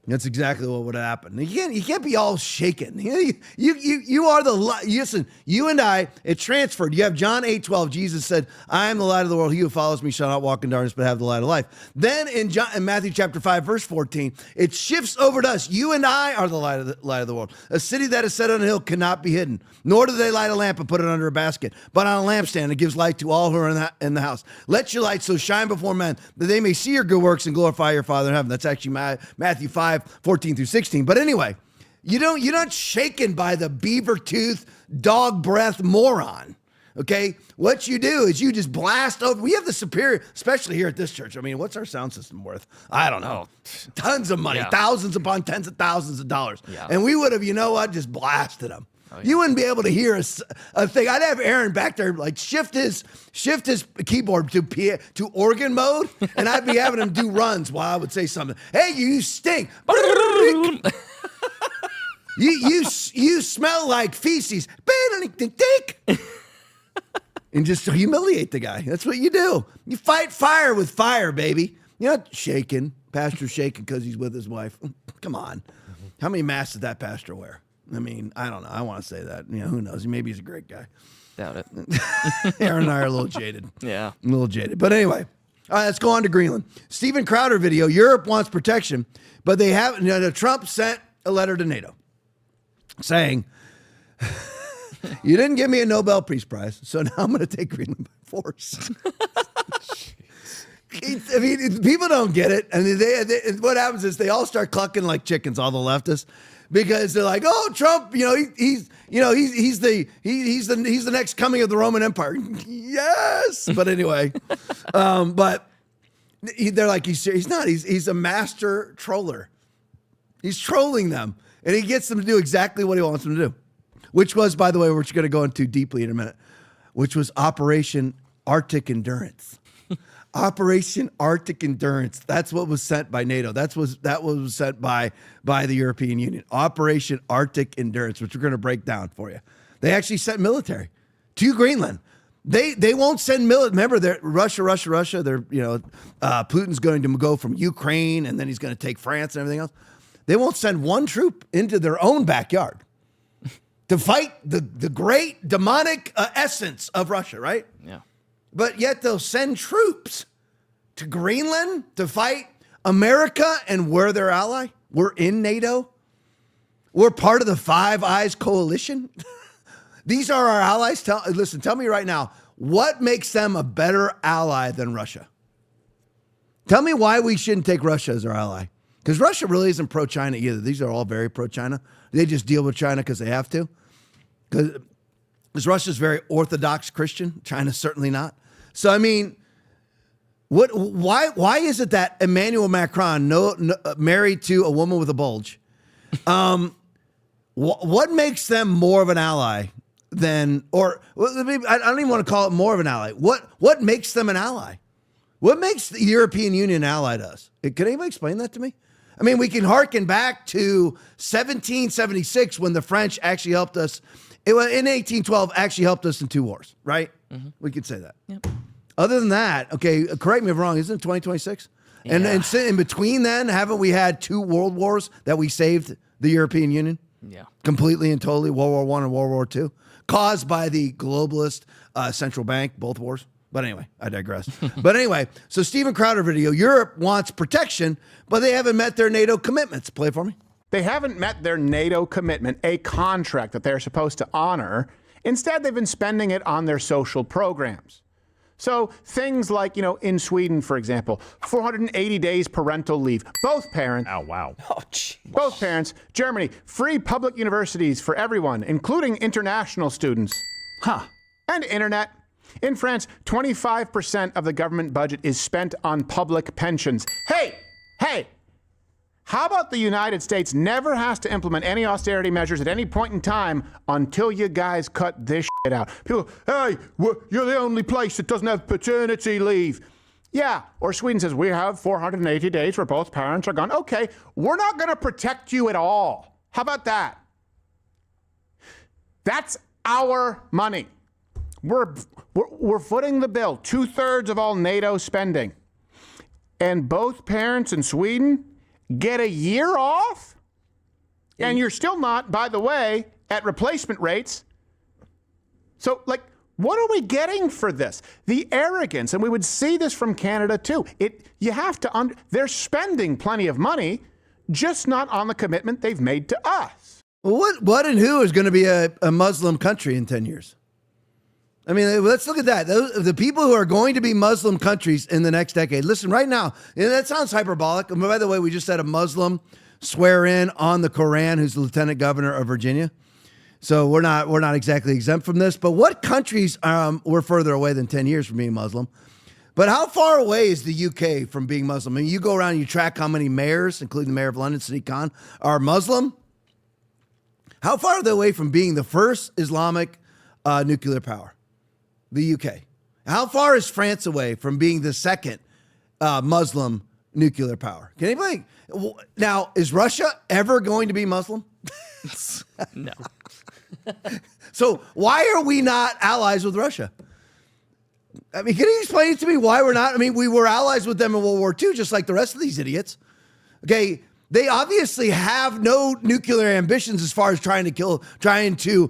That's exactly what would happen. You can't be all shaken. You are the light. Listen, you and I, it transferred. You have John 8:12. Jesus said, I am the light of the world. He who follows me shall not walk in darkness, but have the light of life. Then in Matthew chapter 5, verse 14, it shifts over to us. You and I are the light of the world. A city that is set on a hill cannot be hidden. Nor do they light a lamp and put it under a basket, but on a lampstand. It gives light to all who are in the house. Let your light so shine before men that they may see your good works and glorify your Father in heaven. That's actually Matthew 5:14-16. But anyway, you're not shaken by the beaver tooth, dog breath moron. Okay, what you do is you just blast over. We have the superior, especially here at this church. I mean, what's our sound system worth? I don't know. Tons of money, thousands upon tens of thousands of dollars. Yeah. And we would have, just blasted them. Oh, yeah. You wouldn't be able to hear a thing. I'd have Aaron back there like shift his keyboard to organ mode, and I'd be having him do runs while I would say something. Hey, you stink. you smell like feces. And just humiliate the guy. That's what you do. You fight fire with fire, baby. You're not shaking. Pastor's shaking because he's with his wife. Come on. How many masks did that pastor wear? I mean, I don't know. I want to say that. Who knows? Maybe he's a great guy. Doubt it. Aaron and I are a little jaded. Yeah. A little jaded. But anyway, all right, let's go on to Greenland. Steven Crowder video. Europe wants protection, but they have, Trump sent a letter to NATO saying, you didn't give me a Nobel Peace Prize, so now I'm going to take Greenland by force. I mean, people don't get it. And they what happens is they all start clucking like chickens, all the leftists. Because they're like, oh, Trump, he's the next coming of the Roman Empire. Yes, but anyway, but they're like, he's not. He's a master troller. He's trolling them, and he gets them to do exactly what he wants them to do, which was, by the way, which we're going to go into deeply in a minute, which was Operation Arctic Endurance. Operation Arctic Endurance. That's what was sent by NATO. That was sent by the European Union. Operation Arctic Endurance, which we're going to break down for you. They actually sent military to Greenland. They won't send military. Remember, they're Russia. They're Putin's going to go from Ukraine and then he's going to take France and everything else. They won't send one troop into their own backyard to fight the great demonic essence of Russia, right? Yeah. But yet they'll send troops to Greenland to fight America, and we're their ally. We're in NATO. We're part of the Five Eyes coalition. These are our allies. Tell me right now, what makes them a better ally than Russia? Tell me why we shouldn't take Russia as our ally. Because Russia really isn't pro-China either. These are all very pro-China. They just deal with China because they have to. Because Russia's very Orthodox Christian. China's certainly not. So, I mean, why is it that Emmanuel Macron, married to a woman with a bulge, what makes them more of an ally than, I don't even want to call it more of an ally. What makes them an ally? What makes the European Union ally to us? Can anybody explain that to me? I mean, we can hearken back to 1776 when the French actually helped us. In 1812, actually helped us in 2 wars, right? Mm-hmm. We could say that. Yep. Other than that, okay, correct me if I'm wrong, isn't it 2026? Yeah. And in between then, haven't we had 2 world wars that we saved the European Union? Yeah. Completely and totally, World War I and World War II, caused by the globalist central bank, both wars. But anyway, I digress. But anyway, so Steven Crowder video, Europe wants protection, but they haven't met their NATO commitments. Play it for me. They haven't met their NATO commitment, a contract that they're supposed to honor. Instead, they've been spending it on their social programs. So things like, in Sweden, for example, 480 days parental leave. Both parents. Oh, wow. Oh, both parents. Germany, free public universities for everyone, including international students. And internet. In France, 25% of the government budget is spent on public pensions. Hey! How about the United States never has to implement any austerity measures at any point in time until you guys cut this shit out? People, hey, you're the only place that doesn't have paternity leave. Yeah, or Sweden says, we have 480 days where both parents are gone. Okay, we're not going to protect you at all. How about that? That's our money. We're footing the bill, 2/3 of all NATO spending. And both parents in Sweden get a year off? And you're still not, by the way, at replacement rates. So, what are we getting for this? The arrogance, and we would see this from Canada too. You have to, they're spending plenty of money, just not on the commitment they've made to us. Well, what and who is going to be a Muslim country in 10 years? I mean, let's look at that. The people who are going to be Muslim countries in the next decade. Listen, right now, that sounds hyperbolic. And by the way, we just had a Muslim swear in on the Quran who's the lieutenant governor of Virginia. So we're not exactly exempt from this. But what countries we're further away than 10 years from being Muslim? But how far away is the UK from being Muslim? I mean, you go around and you track how many mayors, including the mayor of London, Sadiq Khan, are Muslim. How far are they away from being the first Islamic nuclear power? The UK. How far is France away from being the second Muslim nuclear power? Can anybody? Now, is Russia ever going to be Muslim? No. So why are we not allies with Russia? I mean, can you explain it to me why we're not? I mean, we were allies with them in World War II, just like the rest of these idiots. Okay, they obviously have no nuclear ambitions as far as trying to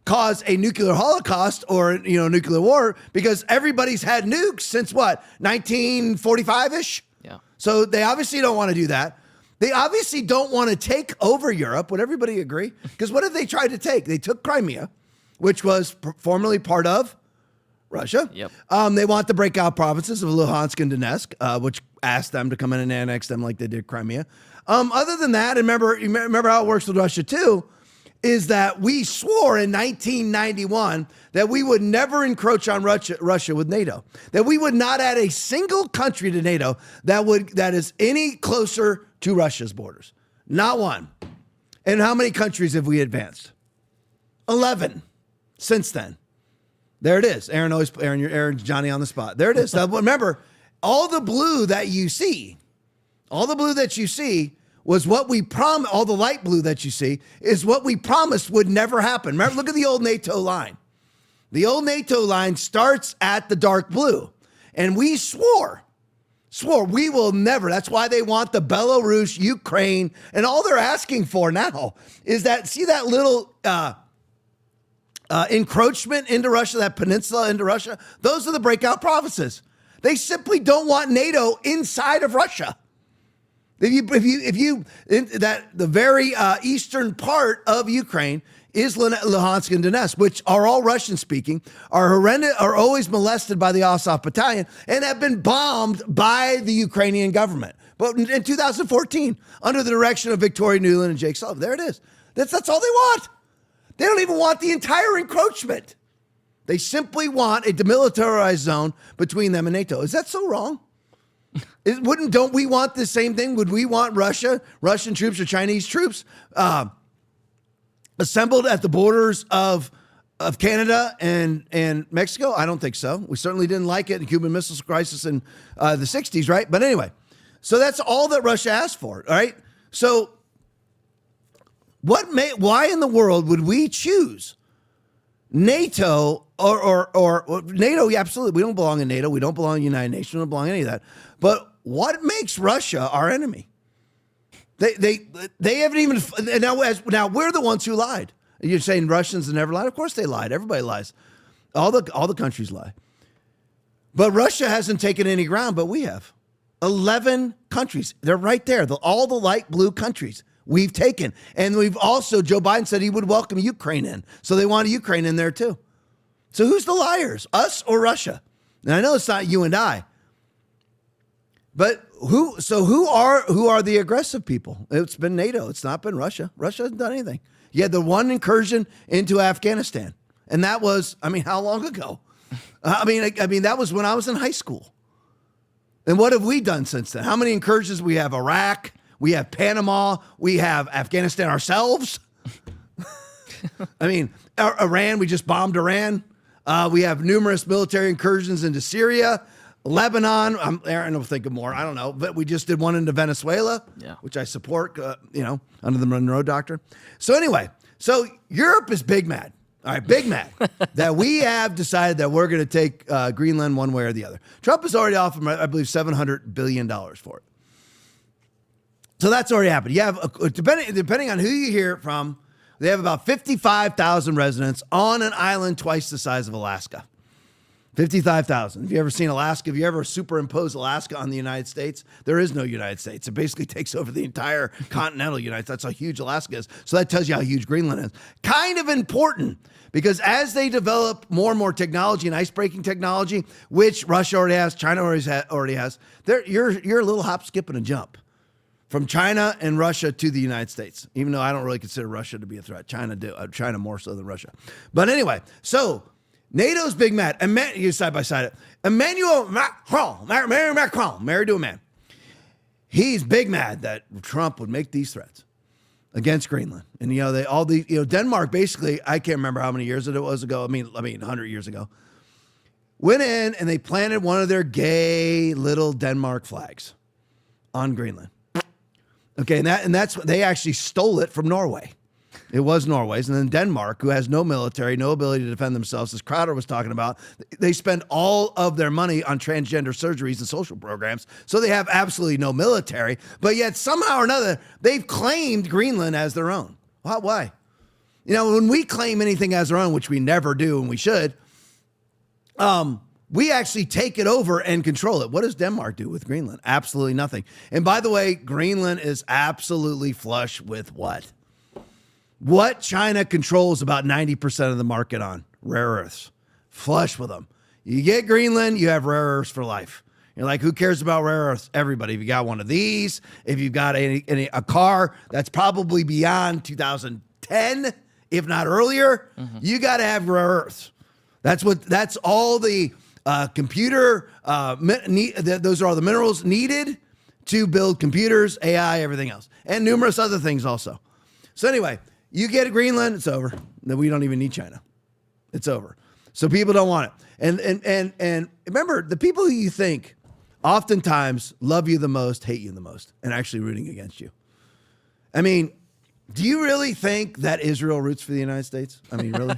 cause a nuclear holocaust or nuclear war, because everybody's had nukes since what, 1945-ish? Yeah. So they obviously don't want to do that. They obviously don't want to take over Europe. Would everybody agree? Because what did they try to take? They took Crimea, which was formerly part of Russia. Yep. They want the breakout provinces of Luhansk and Donetsk, which asked them to come in and annex them like they did Crimea. Other than that, and remember how it works with Russia too, is that we swore in 1991 that we would never encroach on Russia with NATO, that we would not add a single country to NATO that is any closer to Russia's borders. Not one. And how many countries have we advanced? 11 since then. There it is. Aaron's Johnny on the spot. There it is. Now, remember, all the blue that you see was what we promised. All the light blue that you see is what we promised would never happen. Remember, look at the old NATO line. The old NATO line starts at the dark blue. And we swore we will never. That's why they want the Belarus, Ukraine, and all they're asking for now is that, see that little encroachment into Russia, that peninsula into Russia? Those are the breakout provinces. They simply don't want NATO inside of Russia. The very eastern part of Ukraine is Luhansk and Donetsk, which are all Russian speaking, are horrendous, are always molested by the Azov battalion, and have been bombed by the Ukrainian government. But in 2014, under the direction of Victoria Nuland and Jake Sullivan, there it is. That's all they want. They don't even want the entire encroachment. They simply want a demilitarized zone between them and NATO. Is that so wrong? Don't we want the same thing? Would we want Russian troops or Chinese troops assembled at the borders of of Canada and Mexico? I don't think so. We certainly didn't like it in the Cuban Missile Crisis in the 60s, right? But anyway, so that's all that Russia asked for, all right? So why in the world would we choose NATO or NATO? Yeah, absolutely. We don't belong in NATO. We don't belong in the United Nations. We don't belong in any of that. But what makes Russia our enemy? They haven't even now we're the ones who lied. You're saying Russians have never lied? Of course they lied. Everybody lies. All the countries lie. But Russia hasn't taken any ground, but we have. 11 countries. They're right there. All the light blue countries we've taken. And we've also, Joe Biden said he would welcome Ukraine in. So they want Ukraine in there too. So who's the liars? Us or Russia? And I know it's not you and I. But who are the aggressive people? It's been NATO. It's not been Russia. Russia hasn't done anything. You had the one incursion into Afghanistan. And that was, how long ago? I mean, that was when I was in high school. And what have we done since then? How many incursions? We have Iraq, we have Panama, we have Afghanistan ourselves. Iran, we just bombed Iran. We have numerous military incursions into Syria, Lebanon. Aaron will think of more. I don't know. But we just did one into Venezuela, which I support, under the Monroe Doctrine. So anyway, Europe is big mad. All right, big mad that we have decided that we're going to take Greenland one way or the other. Trump has already offered, I believe, $700 billion for it. So that's already happened. You have, depending on who you hear it from, they have about 55,000 residents on an island twice the size of Alaska. 55,000. Have you ever seen Alaska? Have you ever superimposed Alaska on the United States? There is no United States. It basically takes over the entire continental United States. That's how huge Alaska is. So that tells you how huge Greenland is. Kind of important because as they develop more and more technology and ice-breaking technology, which Russia already has, China already has, you're a little hop, skip, and a jump from China and Russia to the United States, even though I don't really consider Russia to be a threat. China more so than Russia. But anyway, so NATO's big mad. You side by side it. Emmanuel Macron, married to a man. He's big mad that Trump would make these threats against Greenland. And Denmark basically, I can't remember how many years it was ago. 100 years ago, went in and they planted one of their gay little Denmark flags on Greenland. Okay, and that's they actually stole it from Norway. It was Norway's. And then Denmark, who has no military, no ability to defend themselves, as Crowder was talking about, they spend all of their money on transgender surgeries and social programs. So they have absolutely no military. But yet somehow or another, they've claimed Greenland as their own. Why? When we claim anything as our own, which we never do and we should, we actually take it over and control it. What does Denmark do with Greenland? Absolutely nothing. And by the way, Greenland is absolutely flush with what? What China controls about 90% of the market on? Rare earths. Flush with them. You get Greenland, you have rare earths for life. You're like, who cares about rare earths? Everybody. If you got one of these, if you've got a car that's probably beyond 2010, if not earlier, you got to have rare earths. That's all the computer, those are all the minerals needed to build computers, AI, everything else, and numerous other things also. So anyway, you get Greenland, it's over. Then we don't even need China. It's over. So people don't want it. And remember, the people who you think oftentimes love you the most, hate you the most, and actually rooting against you. Do you really think that Israel roots for the United States? Really?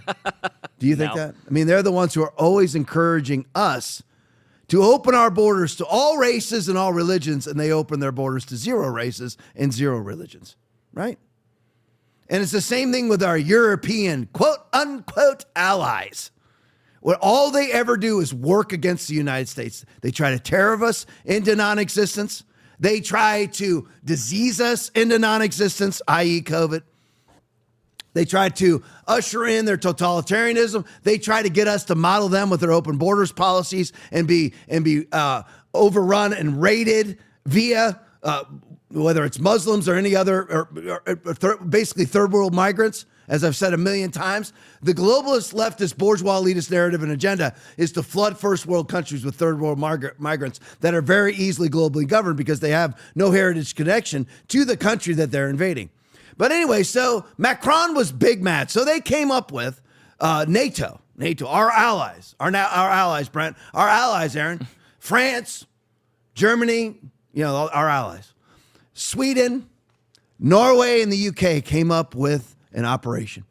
Do you think that? They're the ones who are always encouraging us to open our borders to all races and all religions, and they open their borders to zero races and zero religions, right? And it's the same thing with our European quote unquote allies. What all they ever do is work against the United States. They try to terror us into non-existence. They try to disease us into non-existence, i.e. COVID. They try to usher in their totalitarianism. They try to get us to model them with their open borders policies and be overrun and raided via whether it's Muslims or any other, basically third world migrants. As I've said a million times, the globalist, leftist, bourgeois, elitist narrative and agenda is to flood first world countries with third world migrants that are very easily globally governed because they have no heritage connection to the country that they're invading. But anyway, so Macron was big mad. So they came up with NATO, our allies, our allies, Brent, our allies, Aaron, France, Germany, our allies, Sweden, Norway, and the UK came up with an operation,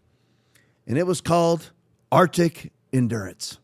and it was called Arctic Endurance.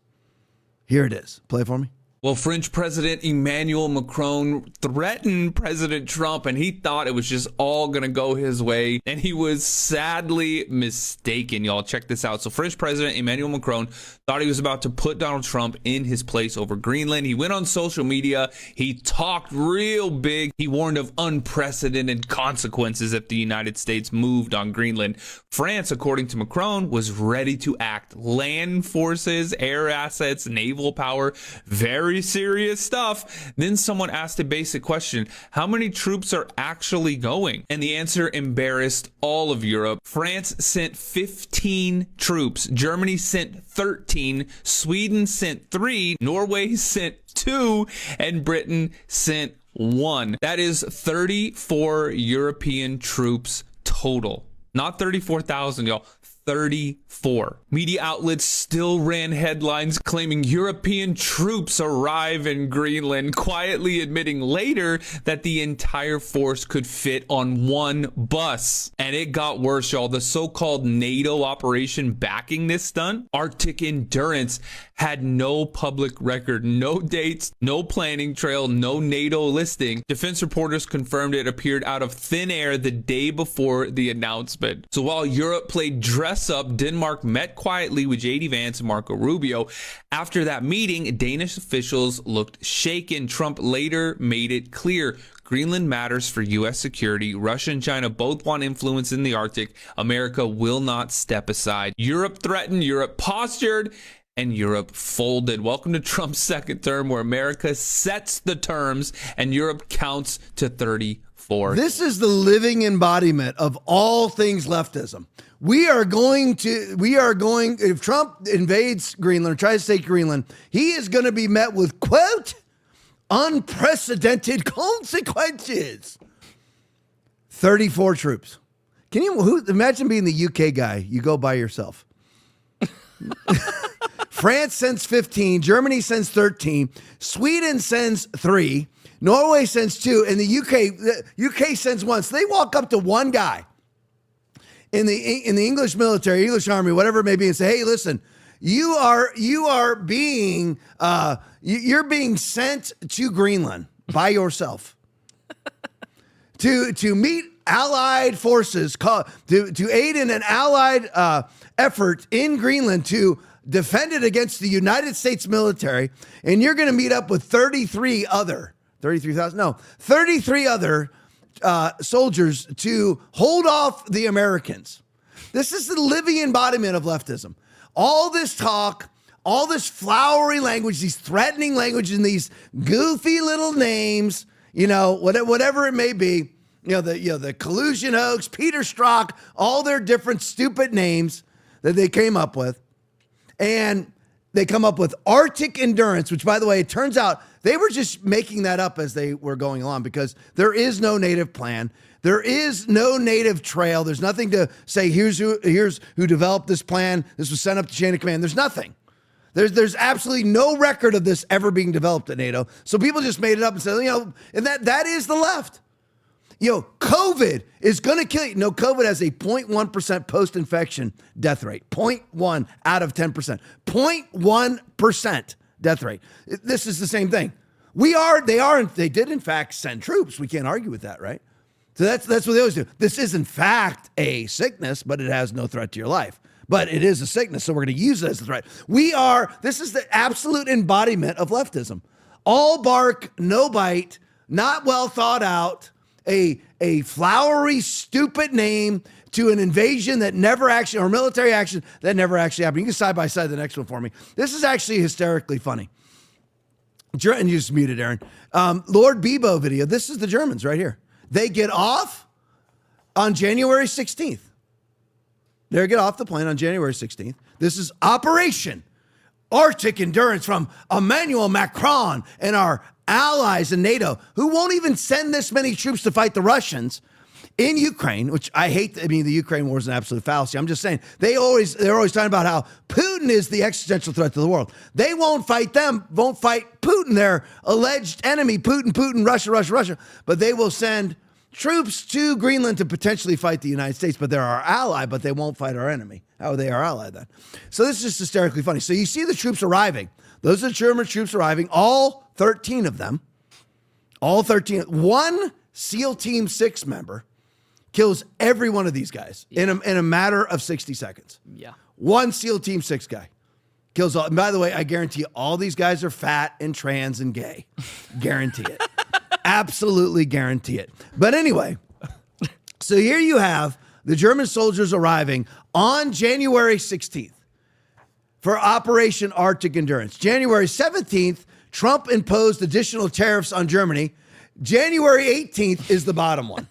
Here it is. Play it for me. Well, French President Emmanuel Macron threatened President Trump, and he thought it was just all going to go his way. And he was sadly mistaken, y'all. Check this out. So French President Emmanuel Macron thought he was about to put Donald Trump in his place over Greenland. He went on social media. He talked real big. He warned of unprecedented consequences if the United States moved on Greenland. France, according to Macron, was ready to act. Land forces, air assets, naval power, very serious stuff. Then someone asked a basic question: how many troops are actually going? And the answer embarrassed all of Europe. France sent 15 troops. Germany sent 13. Sweden sent 3. Norway sent 2. And Britain sent 1. That is 34 European troops total. Not 34,000, y'all. 34. Media outlets still ran headlines claiming European troops arrive in Greenland, quietly admitting later that the entire force could fit on one bus. And it got worse, y'all. The so-called NATO operation backing this stunt, Arctic Endurance, had no public record, no dates, no planning trail, no NATO listing. Defense reporters confirmed it appeared out of thin air the day before the announcement. So while Europe played dress up, Denmark met quietly with J.D. Vance and Marco Rubio. After that meeting, Danish officials looked shaken. Trump later made it clear Greenland matters for U.S. security. Russia and China both want influence in the Arctic. America will not step aside. Europe threatened, Europe postured, and Europe folded. Welcome to Trump's second term, where America sets the terms and Europe counts to 34. This is the living embodiment of all things leftism. If Trump invades Greenland or tries to take Greenland, he is going to be met with, quote, unprecedented consequences. 34 troops. Can you imagine being the UK guy? You go by yourself. France sends 15, Germany sends 13, Sweden sends 3, Norway sends 2, and the UK sends 1. So they walk up to one guy in the English military, English army, whatever it may be, and say, "Hey, listen, you're being sent to Greenland by yourself to meet allied forces, to aid in an allied effort in Greenland to defend it against the United States military, and you're going to meet up with 33 other soldiers to hold off the Americans." This is the living embodiment of leftism. All this talk, all this flowery language, these threatening language, and these goofy little names, whatever it may be, the collusion hoax, Peter Strzok, all their different stupid names that they came up with. And they come up with Arctic Endurance, which, by the way, it turns out they were just making that up as they were going along, because there is no native plan. There is no native trail. There's nothing to say, here's who developed this plan. This was sent up the chain of command. There's nothing. There's absolutely no record of this ever being developed at NATO. So people just made it up and said, and that is the left. COVID is going to kill you. No, COVID has a 0.1% post-infection death rate. 0.1 out of 10%. 0.1% death rate. This is the same thing. They did in fact send troops. We can't argue with that, right? So that's what they always do. This is in fact a sickness, but it has no threat to your life. But it is a sickness, so we're going to use it as a threat. This is the absolute embodiment of leftism. All bark, no bite, not well thought out, a flowery, stupid name to an invasion that never actually, or military action that never actually happened. You can side by side the next one for me. This is actually hysterically funny. And you just muted, Aaron. Lord Bebo video. This is the Germans right here. They get off on January 16th. They get off the plane on January 16th. This is Operation Arctic Endurance from Emmanuel Macron and our allies in NATO, who won't even send this many troops to fight the Russians. in Ukraine, which I hate. I mean, the Ukraine war is an absolute fallacy. I'm just saying they're always talking about how Putin is the existential threat to the world. They won't fight Putin, their alleged enemy, Putin, Russia. But they will send troops to Greenland to potentially fight the United States, but they're our ally, but they won't fight our enemy. How are they our ally then? So this is just hysterically funny. So you see the troops arriving. Those are the German troops arriving, all 13 of them. All 13. One SEAL Team 6 member kills every one of these guys in a matter of 60 seconds. Yeah. One SEAL Team 6 guy kills all. And by the way, I guarantee you, all these guys are fat and trans and gay. Guarantee it. Absolutely guarantee it. But anyway, so here you have the German soldiers arriving on January 16th for Operation Arctic Endurance. January 17th, Trump imposed additional tariffs on Germany. January 18th is the bottom one.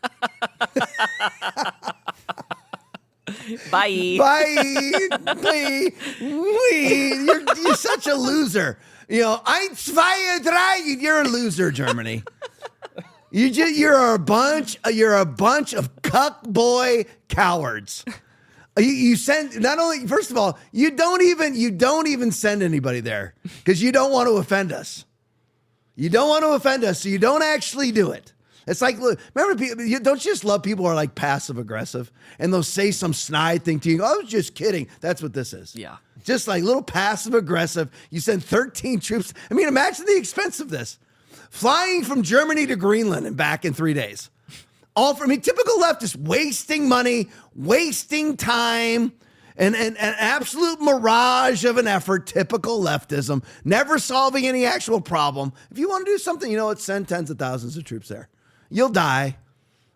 Bye. Bye. You're such a loser. You know, 1, 2, 3. You're a loser, Germany. You're a bunch of cuck boy cowards. You send not only, first of all, you don't even send anybody there because you don't want to offend us. You don't want to offend us, so you don't actually do it. It's like, remember, don't you just love people who are like passive aggressive and they'll say some snide thing to you? I was just kidding. That's what this is. Yeah. Just like little passive aggressive. You send 13 troops. I mean, imagine the expense of this. Flying from Germany to Greenland and back in 3 days. All for me, typical leftist, wasting money, wasting time, and an absolute mirage of an effort, typical leftism, never solving any actual problem. If you want to do something, you know what, send tens of thousands of troops there. You'll die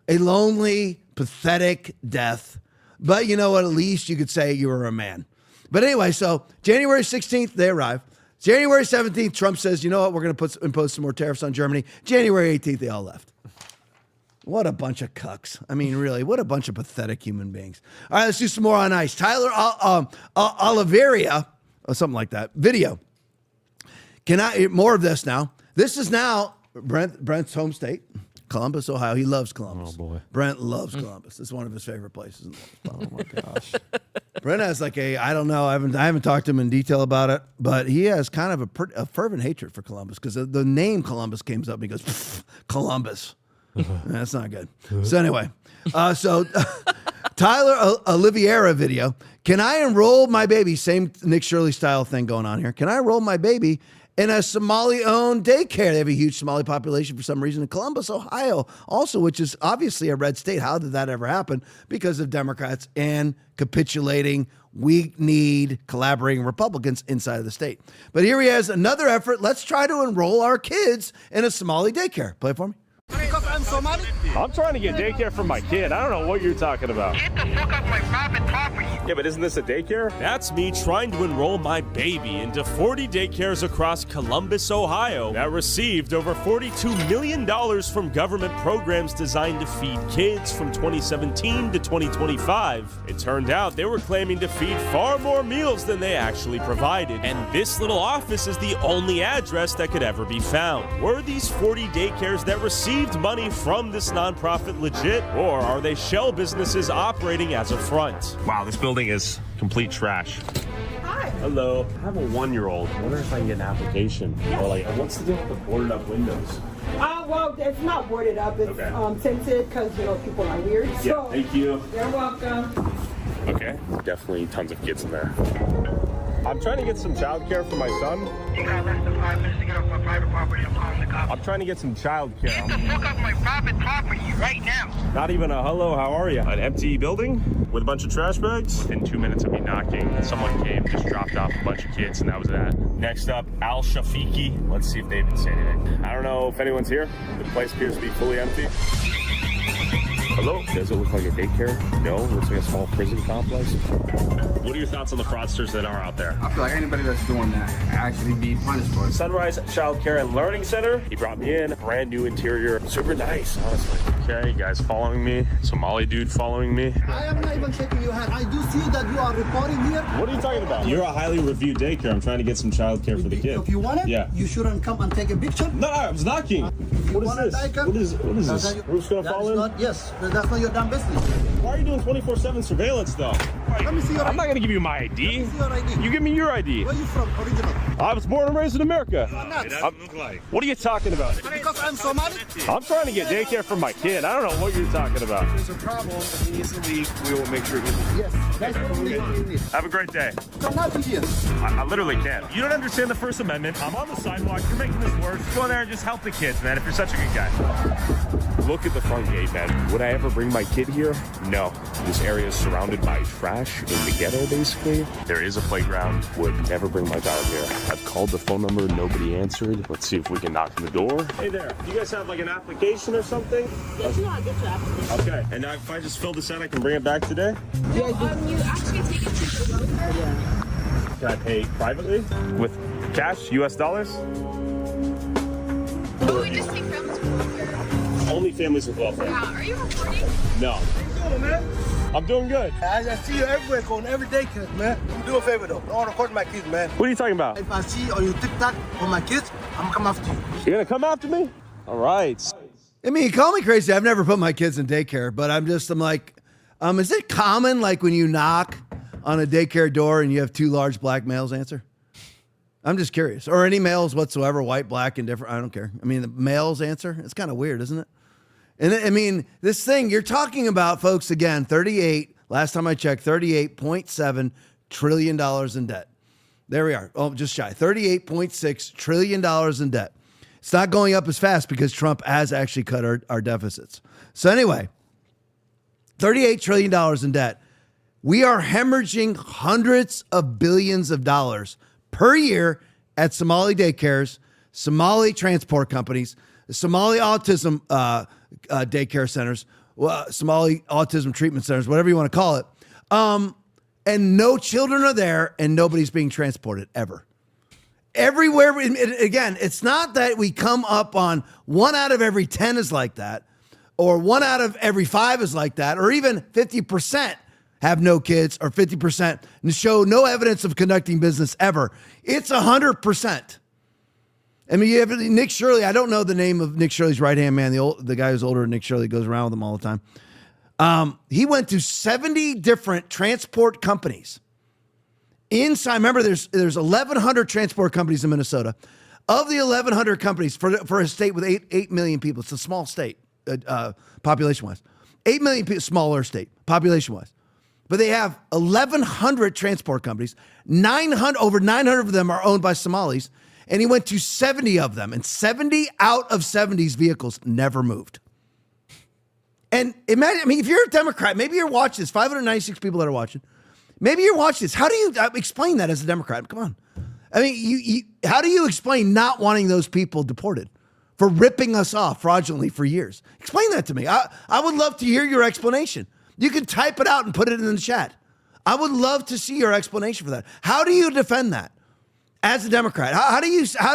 a lonely, pathetic death. But you know what, at least you could say you were a man. But anyway, so January 16th, they arrive. January 17th, Trump says, you know what, we're going to impose some more tariffs on Germany. January 18th, they all left. What a bunch of cucks. I mean, really, what a bunch of pathetic human beings. All right, let's do some more on ice. Tyler Oliveira, or something like that, video. More of this now. This is now Brent's home state, Columbus, Ohio. He loves Columbus. Oh, boy. Brent loves Columbus. It's one of his favorite places. Oh, my gosh. Brent has I don't know, I haven't talked to him in detail about it, but he has kind of a fervent hatred for Columbus because the name Columbus came up and he goes, Columbus. That's not good. So anyway, Tyler Oliveira video. Can I enroll my baby? Same Nick Shirley style thing going on here. Can I enroll my baby in a Somali-owned daycare? They have a huge Somali population for some reason in Columbus, Ohio, also, which is obviously a red state. How did that ever happen? Because of Democrats and capitulating, weak-kneed, collaborating Republicans inside of the state. But here he has another effort. Let's try to enroll our kids in a Somali daycare. Play it for me. Because I'm Somali? I'm trying to get daycare for my kid. I don't know what you're talking about. Get the fuck off my private property. Yeah, but isn't this a daycare? That's me trying to enroll my baby into 40 daycares across Columbus, Ohio that received over $42 million from government programs designed to feed kids from 2017 to 2025. It turned out they were claiming to feed far more meals than they actually provided. And this little office is the only address that could ever be found. Were these 40 daycares that received money from this nonprofit legit, or are they shell businesses operating as a front? Wow, this building is complete trash. Hi. Hello. I have a 1-year-old. I wonder if I can get an application. Yes. Or what's the deal with the boarded up windows? Well, it's not boarded up. It's tinted because, people are weird. Yeah, so thank you. You're welcome. Okay. Definitely tons of kids in there. I'm trying to get some childcare for my son. You got less than 5 minutes to get off my private property. I'm calling the cops. I'm trying to get some childcare. Get the fuck off my private property right now. Not even a hello, how are you? An empty building with a bunch of trash bags? Within 2 minutes of me knocking, someone came, just dropped off a bunch of kids, and that was that. Next up, Al Shafiqi. Let's see if they even say anything. I don't know if anyone's here. The place appears to be fully empty. Hello? Does it look like a daycare? No, it looks like a small prison complex. What are your thoughts on the fraudsters that are out there? I feel like anybody that's doing that actually be punished for it. Sunrise Child Care and Learning Center. He brought me in, brand new interior. Super nice, honestly. Okay, you guys following me? Somali dude following me. I am not even shaking your hand. I do see that you are reporting here. What are you talking about? You're a highly reviewed daycare. I'm trying to get some child care for the kids. If you want it, you shouldn't come and take a picture. No, I was knocking. What is this? What is this? Roof's gonna fall in? Yes. That's not your damn business. Why are you doing 24/7 surveillance, though? Let me see your I'm not going to give you my ID. Let me see your ID. You give me your ID. Where are you from, original? I was born and raised in America. You are not. What are you talking about? Because I'm Somali? I'm trying to get daycare for my kid. I don't know what you're talking about. There's a problem. If he needs to leave, we will make sure he leaves. Yes, that's what we need. Have a great day. Come not here. I literally can't. You don't understand the First Amendment. I'm on the sidewalk. You're making this worse. Go in there and just help the kids, man, if you're such a good guy. Look at the front gate, man. Would I ever bring my kid here? No. This area is surrounded by trash in the ghetto, basically. There is a playground. Would never bring my child here. I've called the phone number. Nobody answered. Let's see if we can knock on the door. Hey there. Do you guys have like an application or something? Yes, you want to get your application. Okay. And now if I just fill this out, I can bring it back today? You actually take it to the road. Yeah. Can I pay privately? With cash, US dollars? Oh, we just take families with welfare. Only families with welfare. Yeah. Are you recording? No. How you doing, man? I'm doing good. I see you everywhere going every day, kids, man. Do a favor, though. Don't record my kids, man. What are you talking about? If I see on your TikTok on my kids, I'm gonna come after you. You're gonna come after me? All right. I mean, call me crazy. I've never put my kids in daycare, but I'm like, is it common, like when you knock on a daycare door and you have two large black males answer? I'm just curious. Or any males whatsoever, white, black, and different. I don't care. I mean, the males answer. It's kind of weird, isn't it? And I mean, this thing you're talking about, folks, again, last time I checked, $38.7 trillion in debt. There we are. Oh, just shy. $38.6 trillion in debt. It's not going up as fast because Trump has actually cut our deficits. So anyway, $38 trillion in debt. We are hemorrhaging hundreds of billions of dollars per year at Somali daycares, Somali transport companies, Somali autism daycare centers, Somali autism treatment centers, whatever you want to call it. And no children are there and nobody's being transported ever. Everywhere, again, it's not that we come up on 1 out of every 10 is like that, or 1 out of every 5 is like that, or even 50% have no kids, or 50% show no evidence of conducting business ever. It's 100%. I mean, you have Nick Shirley. I don't know the name of Nick Shirley's right-hand man, the guy who's older than Nick Shirley, goes around with him all the time. He went to 70 different transport companies. Inside, remember, there's 1,100 transport companies in Minnesota. Of the 1,100 companies, for a state with 8 million people, it's a small state, population-wise. 8 million people, smaller state, population-wise. But they have 1,100 transport companies. Over 900 of them are owned by Somalis. And he went to 70 of them. And 70 out of 70's vehicles never moved. And imagine, I mean, if you're a Democrat, maybe you're watching this, 596 people that are watching. Maybe you're watching this. How do you explain that as a Democrat? Come on. I mean, how do you explain not wanting those people deported for ripping us off fraudulently for years? Explain that to me. I would love to hear your explanation. You can type it out and put it in the chat. I would love to see your explanation for that. How do you defend that as a Democrat? How do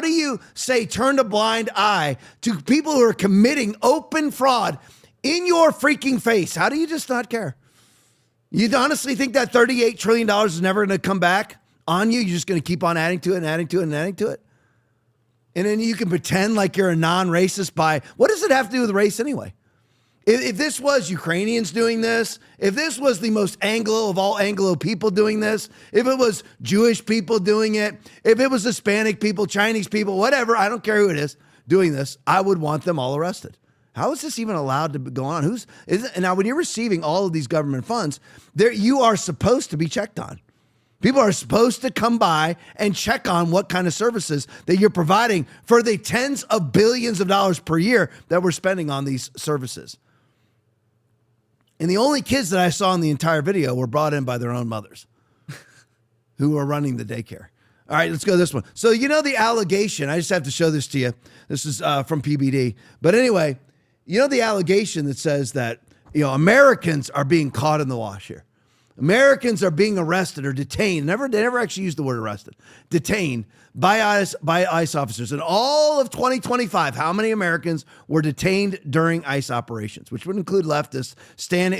you say turn a blind eye to people who are committing open fraud in your freaking face? How do you just not care? You honestly think that $38 trillion is never going to come back on you? You're just going to keep on adding to it and adding to it and adding to it? And then you can pretend like you're a non-racist by, what does it have to do with race anyway? If this was Ukrainians doing this, if this was the most Anglo of all Anglo people doing this, if it was Jewish people doing it, if it was Hispanic people, Chinese people, whatever, I don't care who it is doing this, I would want them all arrested. How is this even allowed to go on? Now, when you're receiving all of these government funds, you are supposed to be checked on. People are supposed to come by and check on what kind of services that you're providing for the tens of billions of dollars per year that we're spending on these services. And the only kids that I saw in the entire video were brought in by their own mothers who are running the daycare. All right, let's go to this one. So, the allegation, I just have to show this to you. This is from PBD. But anyway, the allegation that says that, Americans are being caught in the wash here. Americans are being arrested or detained. They never actually used the word arrested. Detained by ICE officers. In all of 2025, how many Americans were detained during ICE operations, which would include leftists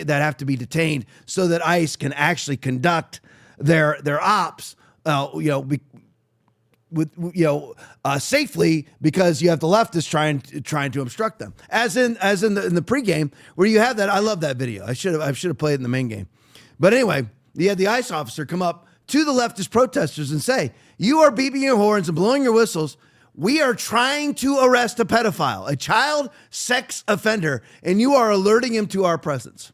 that have to be detained so that ICE can actually conduct their ops, safely because you have the leftists trying to obstruct them. As in the pregame where you have that. I love that video. I should have played it in the main game. But anyway, you had the ICE officer come up to the leftist protesters and say, "You are beeping your horns and blowing your whistles. We are trying to arrest a pedophile, a child sex offender, and you are alerting him to our presence."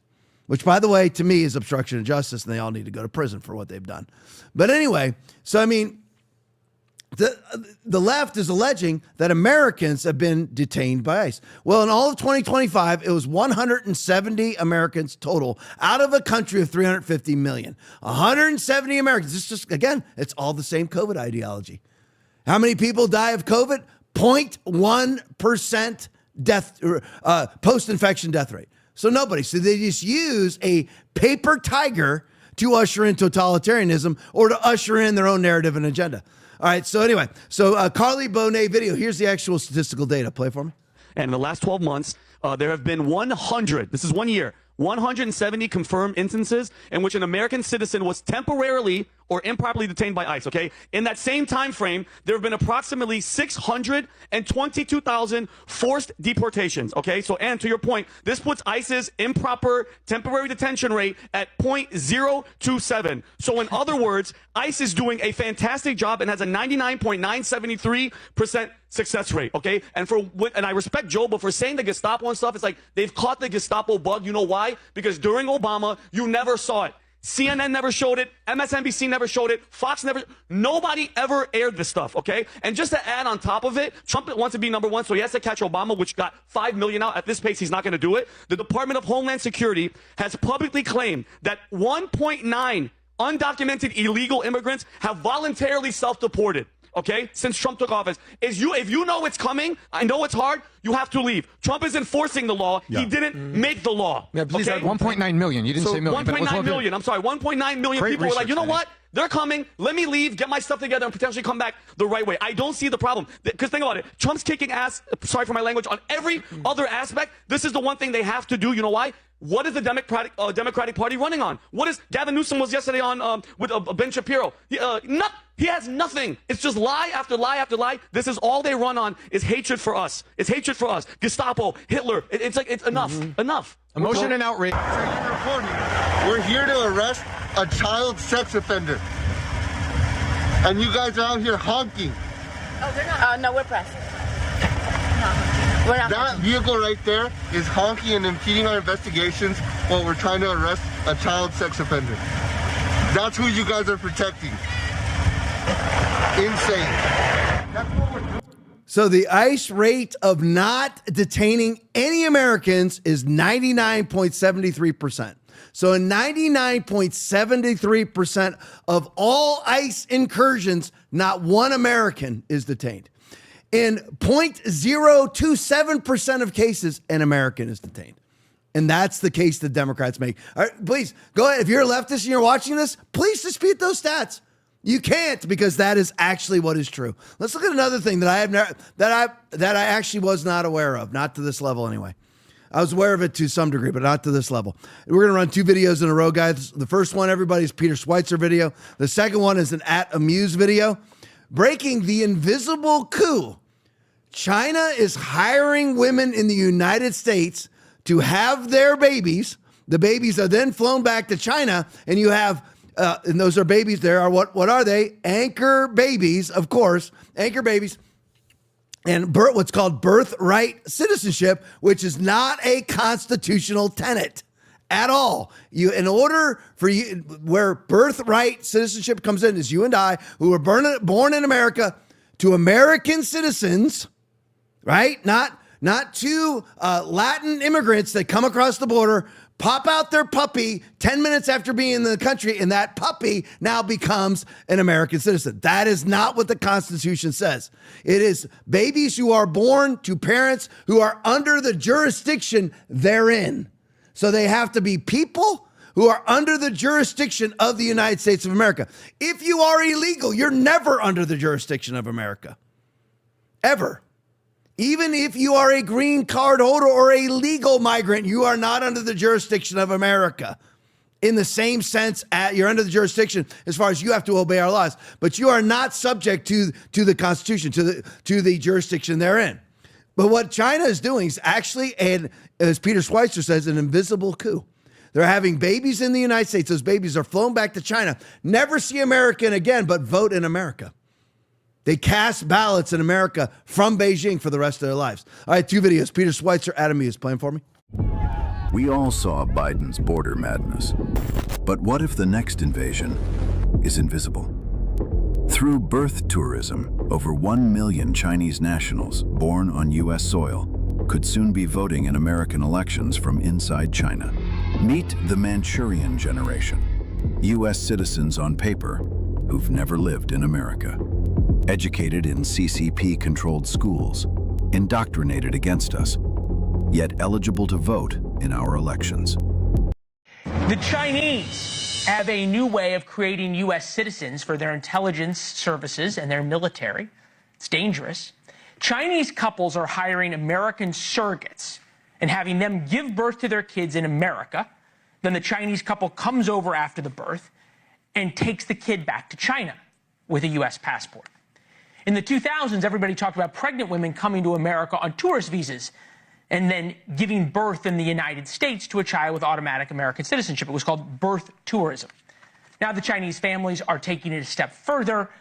Which, by the way, to me is obstruction of justice, and they all need to go to prison for what they've done. But anyway, so I mean, the left is alleging that Americans have been detained by ICE. Well, in all of 2025, it was 170 Americans total out of a country of 350 million. 170 Americans. It's just, again, it's all the same COVID ideology. How many people die of COVID? 0.1% death, post-infection death rate. So nobody. So they just use a paper tiger to usher in totalitarianism or to usher in their own narrative and agenda. All right. So anyway, Carly Bonet video. Here's the actual statistical data. Play for me. And in the last 12 months, there have been 100. This is 1 year. 170 confirmed instances in which an American citizen was temporarily or improperly detained by ICE, okay? In that same time frame, there have been approximately 622,000 forced deportations, okay? So, and to your point, this puts ICE's improper temporary detention rate at 0.027. So in other words, ICE is doing a fantastic job and has a 99.973% success rate, okay? And I respect Joe, but for saying the Gestapo and stuff, it's like they've caught the Gestapo bug. You know why? Because during Obama, you never saw it. CNN never showed it. MSNBC never showed it. Fox never. Nobody ever aired this stuff, okay? And just to add on top of it, Trump wants to be number one, so he has to catch Obama, which got 5 million out. At this pace, he's not going to do it. The Department of Homeland Security has publicly claimed that 1.9 undocumented illegal immigrants have voluntarily self-deported. Okay, since Trump took office, if you know it's coming, I know it's hard, you have to leave. Trump is enforcing the law. Yeah. He didn't make the law. Yeah, please, okay? 1.9 million. You didn't say million. 1.9 million. I'm sorry, 1.9 million people were like, you know what? They're coming. Let me leave, get my stuff together, and potentially come back the right way. I don't see the problem. Because think about it. Trump's kicking ass, sorry for my language, on every other aspect. This is the one thing they have to do. You know why? What is the Democratic Party running on? What is Gavin Newsom was yesterday on with Ben Shapiro? He has nothing. It's just lie after lie after lie. This is all they run on is hatred for us. It's hatred for us. Gestapo, Hitler. It's like, it's enough. Enough. Emotion and outrage. We're here to arrest a child sex offender. And you guys are out here honking. Oh, we're not. No, we're pressed. That vehicle right there is honking and impeding our investigations while we're trying to arrest a child sex offender. That's who you guys are protecting. Insane. That's what we're doing. So the ICE rate of not detaining any Americans is 99.73%. So in 99.73% of all ICE incursions, not one American is detained. In 0.027% of cases, an American is detained. And that's the case the Democrats make. All right, please, go ahead. If you're a leftist and you're watching this, please dispute those stats. You can't, because that is actually what is true. Let's look at another thing that I actually was not aware of, not to this level anyway. I was aware of it to some degree, but not to this level. We're going to run 2 videos in a row, guys. The first one, everybody's Peter Schweitzer video. The second one is an @Amuse video. Breaking the invisible coup. China is hiring women in the United States to have their babies. The babies are then flown back to China, and you have, and those are babies there. Are what are they? Anchor babies, of course, anchor babies. And what's called birthright citizenship, which is not a constitutional tenet at all. In order for you, where birthright citizenship comes in is you and I, who were born in America, to American citizens, right? Not to Latin immigrants that come across the border, pop out their puppy 10 minutes after being in the country, and that puppy now becomes an American citizen. That is not what the Constitution says. It is babies who are born to parents who are under the jurisdiction therein. So they have to be people who are under the jurisdiction of the United States of America. If you are illegal, you're never under the jurisdiction of America. Ever. Even if you are a green card holder or a legal migrant, you are not under the jurisdiction of America. in the same sense. You're under the jurisdiction as far as you have to obey our laws, but you are not subject to the Constitution, to the jurisdiction they're in. But what China is doing is actually, and as Peter Schweitzer says, an invisible coup. They're having babies in the United States. Those babies are flown back to China, never see American again, but vote in America. They cast ballots in America from Beijing for the rest of their lives. All right, 2 videos. Peter Schweitzer, Adam is playing for me. We all saw Biden's border madness. But what if the next invasion is invisible? Through birth tourism, over 1 million Chinese nationals born on U.S. soil could soon be voting in American elections from inside China. Meet the Manchurian generation, U.S. citizens on paper who've never lived in America. Educated in CCP-controlled schools, indoctrinated against us, yet eligible to vote in our elections. The Chinese have a new way of creating U.S. citizens for their intelligence services and their military. It's dangerous. Chinese couples are hiring American surrogates and having them give birth to their kids in America. Then the Chinese couple comes over after the birth and takes the kid back to China with a U.S. passport. In the 2000s, everybody talked about pregnant women coming to America on tourist visas and then giving birth in the United States to a child with automatic American citizenship. It was called birth tourism. Now the Chinese families are taking it a step further.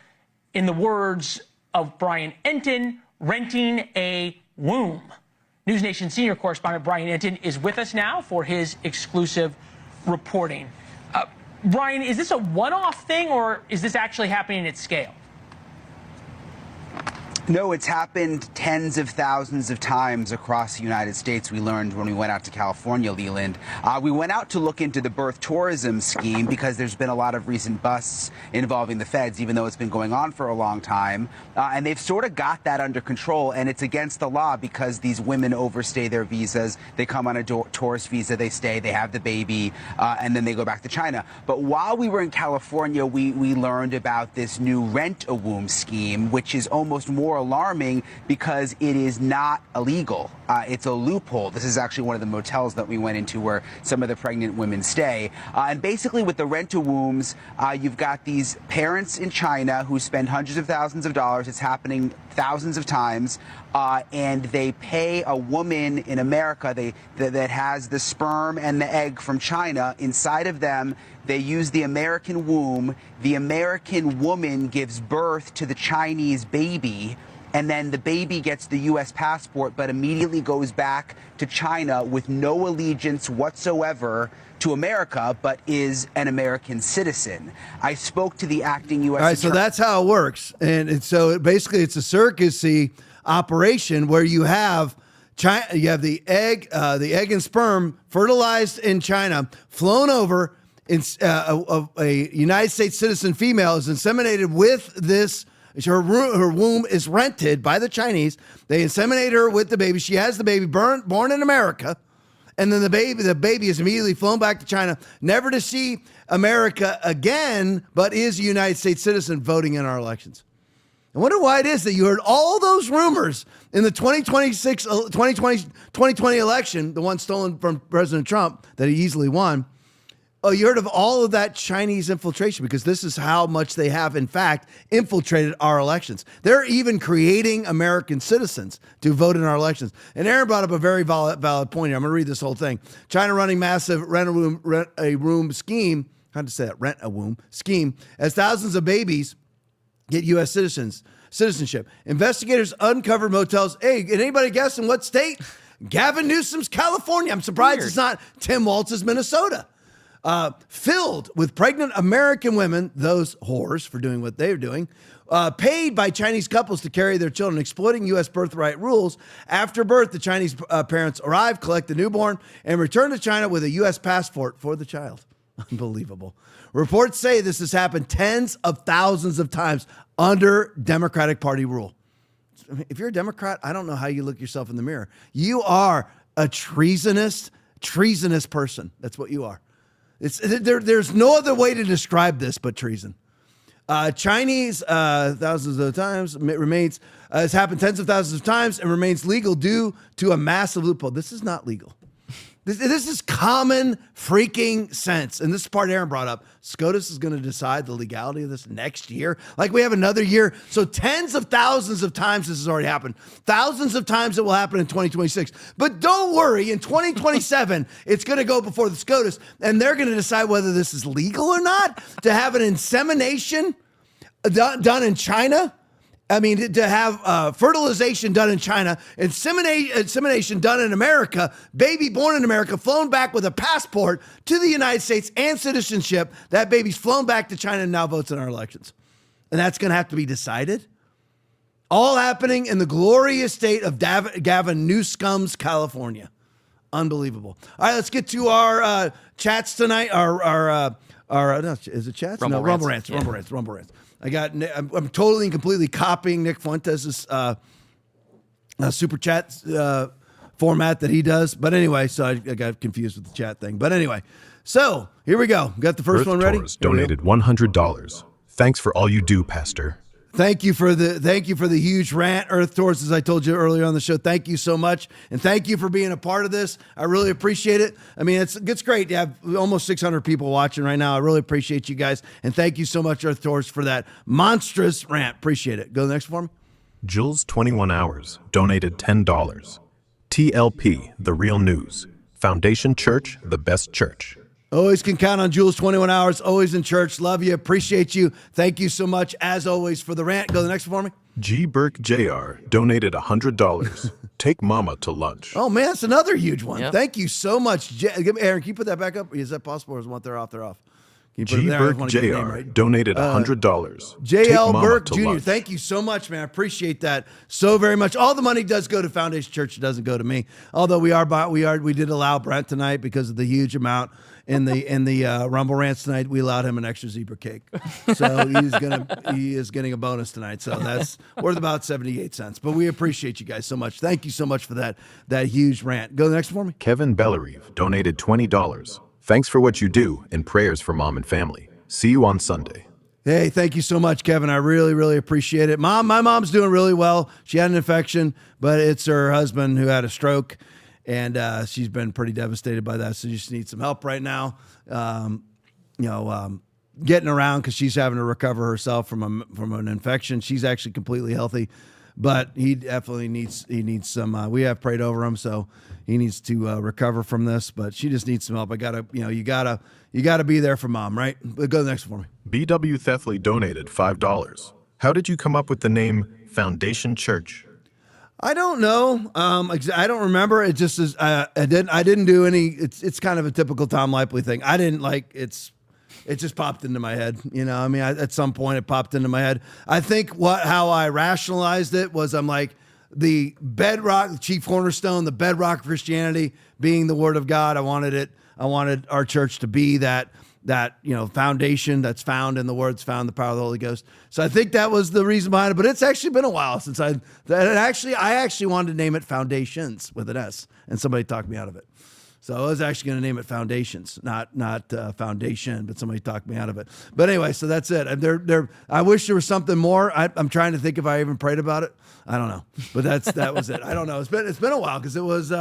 In the words of Brian Entin, renting a womb. News Nation senior correspondent Brian Entin is with us now for his exclusive reporting. Brian, is this a one-off thing, or is this actually happening at scale? No, it's happened tens of thousands of times across the United States. We learned when we went out to California, Leland. We went out to look into the birth tourism scheme because there's been a lot of recent busts involving the feds, even though it's been going on for a long time. And they've sort of got that under control, and it's against the law because these women overstay their visas. They come on a tourist visa, they stay, they have the baby, and then they go back to China. But while we were in California, we learned about this new rent-a-womb scheme, which is almost more alarming because it is not illegal. It's a loophole. This is actually one of the motels that we went into where some of the pregnant women stay. And basically with the rent-a-wombs, you've got these parents in China who spend hundreds of thousands of dollars. It's happening thousands of times. And they pay a woman in America that has the sperm and the egg from China inside of them. They use the American womb. The American woman gives birth to the Chinese baby, and then the baby gets the U.S. passport but immediately goes back to China with no allegiance whatsoever to America, but is an American citizen. I spoke to the acting U.S. All right, so that's how it works. And so basically it's a surrogacy operation where you have China, you have the egg and sperm fertilized in China, flown over. A United States citizen female is inseminated with this. Her womb is rented by the Chinese. They inseminate her with the baby. She has the baby born in America. And then the baby is immediately flown back to China, never to see America again, but is a United States citizen voting in our elections. I wonder why it is that you heard all those rumors in the 2020 election, the one stolen from President Trump that he easily won. Oh, you heard of all of that Chinese infiltration, because this is how much they have, in fact, infiltrated our elections. They're even creating American citizens to vote in our elections. And Aaron brought up a very valid point here. I'm going to read this whole thing. China running massive rent-a-womb scheme, how to say that, rent-a-womb scheme, as thousands of babies get U.S. citizenship. Investigators uncovered motels. Hey, can anybody guess in what state? Gavin Newsom's California. I'm surprised It's not Tim Walz's Minnesota. Filled with pregnant American women, those whores for doing what they're doing, paid by Chinese couples to carry their children, exploiting U.S. birthright rules. After birth, the Chinese parents arrive, collect the newborn, and return to China with a U.S. passport for the child. Unbelievable. Reports say this has happened tens of thousands of times under Democratic Party rule. If you're a Democrat, I don't know how you look yourself in the mirror. You are a treasonous person. That's what you are. There's no other way to describe this but treason. Chinese, thousands of times, remains, has happened tens of thousands of times and remains legal due to a massive loophole. This is not legal. This is common freaking sense. And this is part Aaron brought up. SCOTUS is going to decide the legality of this next year. Like we have another year. So tens of thousands of times this has already happened. Thousands of times it will happen in 2026. But don't worry, in 2027, it's going to go before the SCOTUS. And they're going to decide whether this is legal or not to have an insemination done in China. I mean, to have fertilization done in China, insemination done in America, baby born in America, flown back with a passport to the United States and citizenship. That baby's flown back to China and now votes in our elections. And that's going to have to be decided. All happening in the glorious state of Gavin Newsom's California. Unbelievable. All right, let's get to our chats tonight. Is it chats? Rumble Rants. Rumble rants. I'm totally and completely copying Nick Fuentes' super chat format that he does. But anyway, so I got confused with the chat thing. But anyway, so here we go. Got the first one ready? Donated $100. Thanks for all you do, Pastor. Thank you for the huge rant, Earth Taurus, as I told you earlier on the show. Thank you so much. And thank you for being a part of this. I really appreciate it. I mean, it's great to have almost 600 people watching right now. I really appreciate you guys. And thank you so much, Earth Taurus, for that monstrous rant. Appreciate it. Go to the next for me. Jules 21 Hours donated $10. TLP, The Real News. Foundation Church, the best church. Always can count on Jules 21 Hours, always in church. Love you, appreciate you. Thank you so much, as always, for the rant. Go to the next one for me. G. Burke Jr. donated $100. Take mama to lunch. Oh, man, that's another huge one. Yep. Thank you so much. Aaron, can you put that back up? Is that possible, or is one they're off? They're off. Can you put G. it there? I just Burke wanna get the name Jr. right. donated $100. J.L. Take mama Burke to Jr., lunch. thank you so much, man. I appreciate that so very much. All the money does go to Foundation Church. It doesn't go to me. Although we did allow Brent thanite because of the huge amount in the Rumble Rants tonight. We allowed him an extra zebra cake. So he is getting a bonus tonight. So that's worth about 78 cents. But we appreciate you guys so much. Thank you so much for that huge rant. Go to the next for me. Kevin Bellarive donated $20. Thanks for what you do and prayers for mom and family. See you on Sunday. Hey, thank you so much, Kevin. I really, really appreciate it. My mom's doing really well. She had an infection, but it's her husband who had a stroke, and she's been pretty devastated by that. So she just needs some help right now. Getting around because she's having to recover herself from an infection. She's actually completely healthy, but he definitely needs some. We have prayed over him, so he needs to recover from this. But she just needs some help. You gotta be there for mom, right? But go to the next one for me. BW Thethley donated $5. How did you come up with the name Foundation Church? I don't know. I don't remember. It just is. I didn't do any. It's kind of a typical Tom Laipply thing. I didn't like. It just popped into my head. I mean, at some point it popped into my head. I think how I rationalized it was I'm like the bedrock, the chief cornerstone, the bedrock of Christianity being the Word of God. I wanted our church to be that foundation that's found in the words, found in the power of the Holy Ghost. So I think that was the reason behind it. But it's actually been a while since I actually wanted to name it Foundations with an S, and somebody talked me out of it. So I was actually going to name it Foundations, not Foundation, but somebody talked me out of it. But anyway, so that's it. I wish there was something more. I'm trying to think if I even prayed about it. I don't know, but that was it. I don't know. It's been a while because it was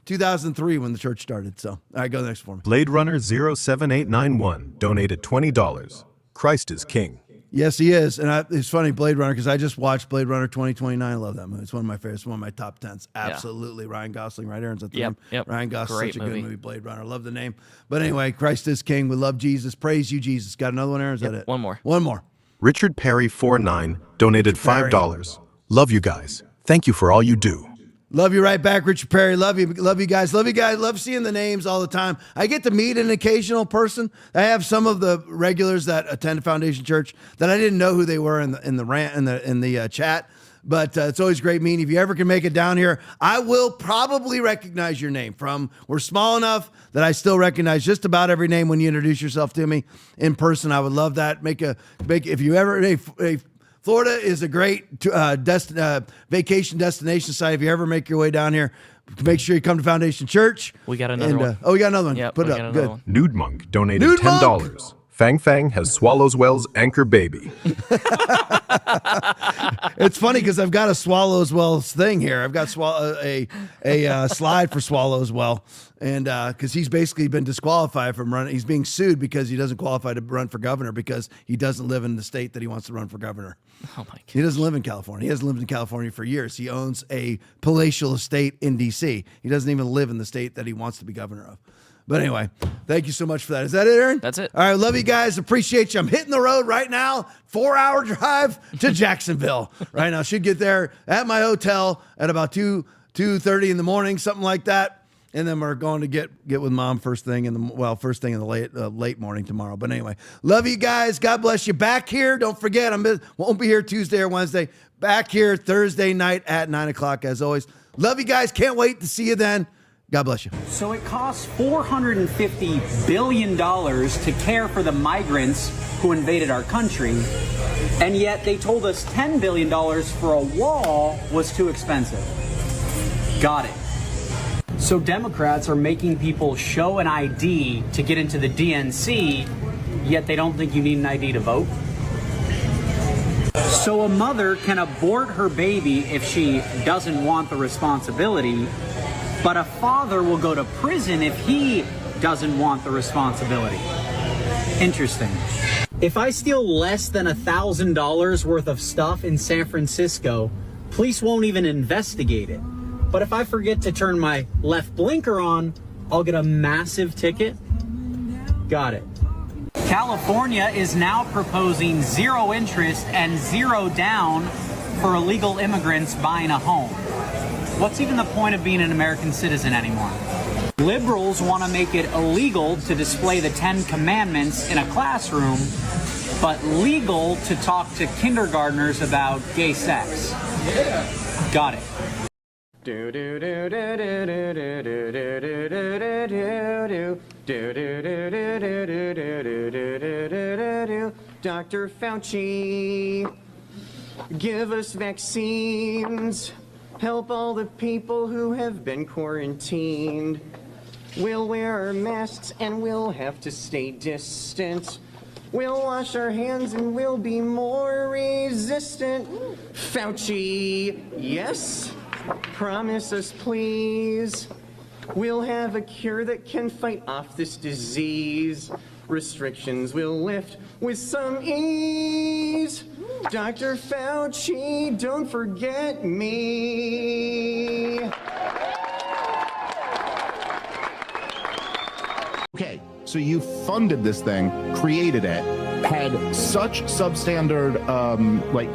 2003 when the church started. So all right, go next for me. Blade Runner 07891 donated $20. Christ is King. Yes, he is. And it's funny, Blade Runner, because I just watched Blade Runner 2029. I love that movie. It's one of my favorites. One of my top 10s. Absolutely. Yeah. Ryan Gosling, right? Aaron's at the name. Yep. Ryan Gosling, Great such a movie. good movie, Blade Runner. Love the name. But anyway, Christ is King. We love Jesus. Praise you, Jesus. Got another one, Aaron? Is that it? One more. One more. Richard Perry 49 donated $5. Love you guys. Thank you for all you do. Love you right back, Richard Perry. Love you guys. Love seeing the names all the time. I get to meet an occasional person. I have some of the regulars that attend Foundation Church that I didn't know who they were in the chat. But it's always great meeting. If you ever can make it down here, I will probably recognize your name. We're small enough that I still recognize just about every name when you introduce yourself to me in person. I would love that. If you ever. Florida is a great vacation destination site. If you ever make your way down here, make sure you come to Foundation Church. We got another one. We got another one. Yep, Put it up. Good. Nude Monk donated $10. Fang Fang has Swallowswell's anchor baby. It's funny because I've got a Swallowswell thing here. I've got a slide for Swallowswell, and because he's basically been disqualified from running. He's being sued because he doesn't qualify to run for governor because he doesn't live in the state that he wants to run for governor. Oh my God. He doesn't live in California. He hasn't lived in California for years. He owns a palatial estate in D.C. He doesn't even live in the state that he wants to be governor of. But anyway, thank you so much for that. Is that it, Aaron? That's it. All right, love you guys. Appreciate you. I'm hitting the road right now. 4-hour drive to Jacksonville right now. Should get there at my hotel at about 2:30 in the morning, something like that. And then we're going to get with Mom first thing in the late morning tomorrow. But anyway, love you guys. God bless you. Back here. Don't forget, won't be here Tuesday or Wednesday. Back here Thursday night at 9 o'clock as always. Love you guys. Can't wait to see you then. God bless you. So it costs $450 billion to care for the migrants who invaded our country, and yet they told us $10 billion for a wall was too expensive. Got it. So Democrats are making people show an ID to get into the DNC, yet they don't think you need an ID to vote? So a mother can abort her baby if she doesn't want the responsibility, but a father will go to prison if he doesn't want the responsibility. Interesting. If I steal less than $1,000 worth of stuff in San Francisco, police won't even investigate it. But if I forget to turn my left blinker on, I'll get a massive ticket. Got it. California is now proposing 0 interest and 0 down for illegal immigrants buying a home. What's even the point of being an American citizen anymore? Liberals want to make it illegal to display the 10 Commandments in a classroom, but legal to talk to kindergartners about gay sex. Got it. Dr. Fauci, give us vaccines. Help all the people who have been quarantined. We'll wear our masks and we'll have to stay distant. We'll wash our hands and we'll be more resistant. Fauci, yes? Promise us, please. We'll have a cure that can fight off this disease. Restrictions will lift with some ease. Dr. Fauci, don't forget me. Okay, so you funded this thing, created it, had such substandard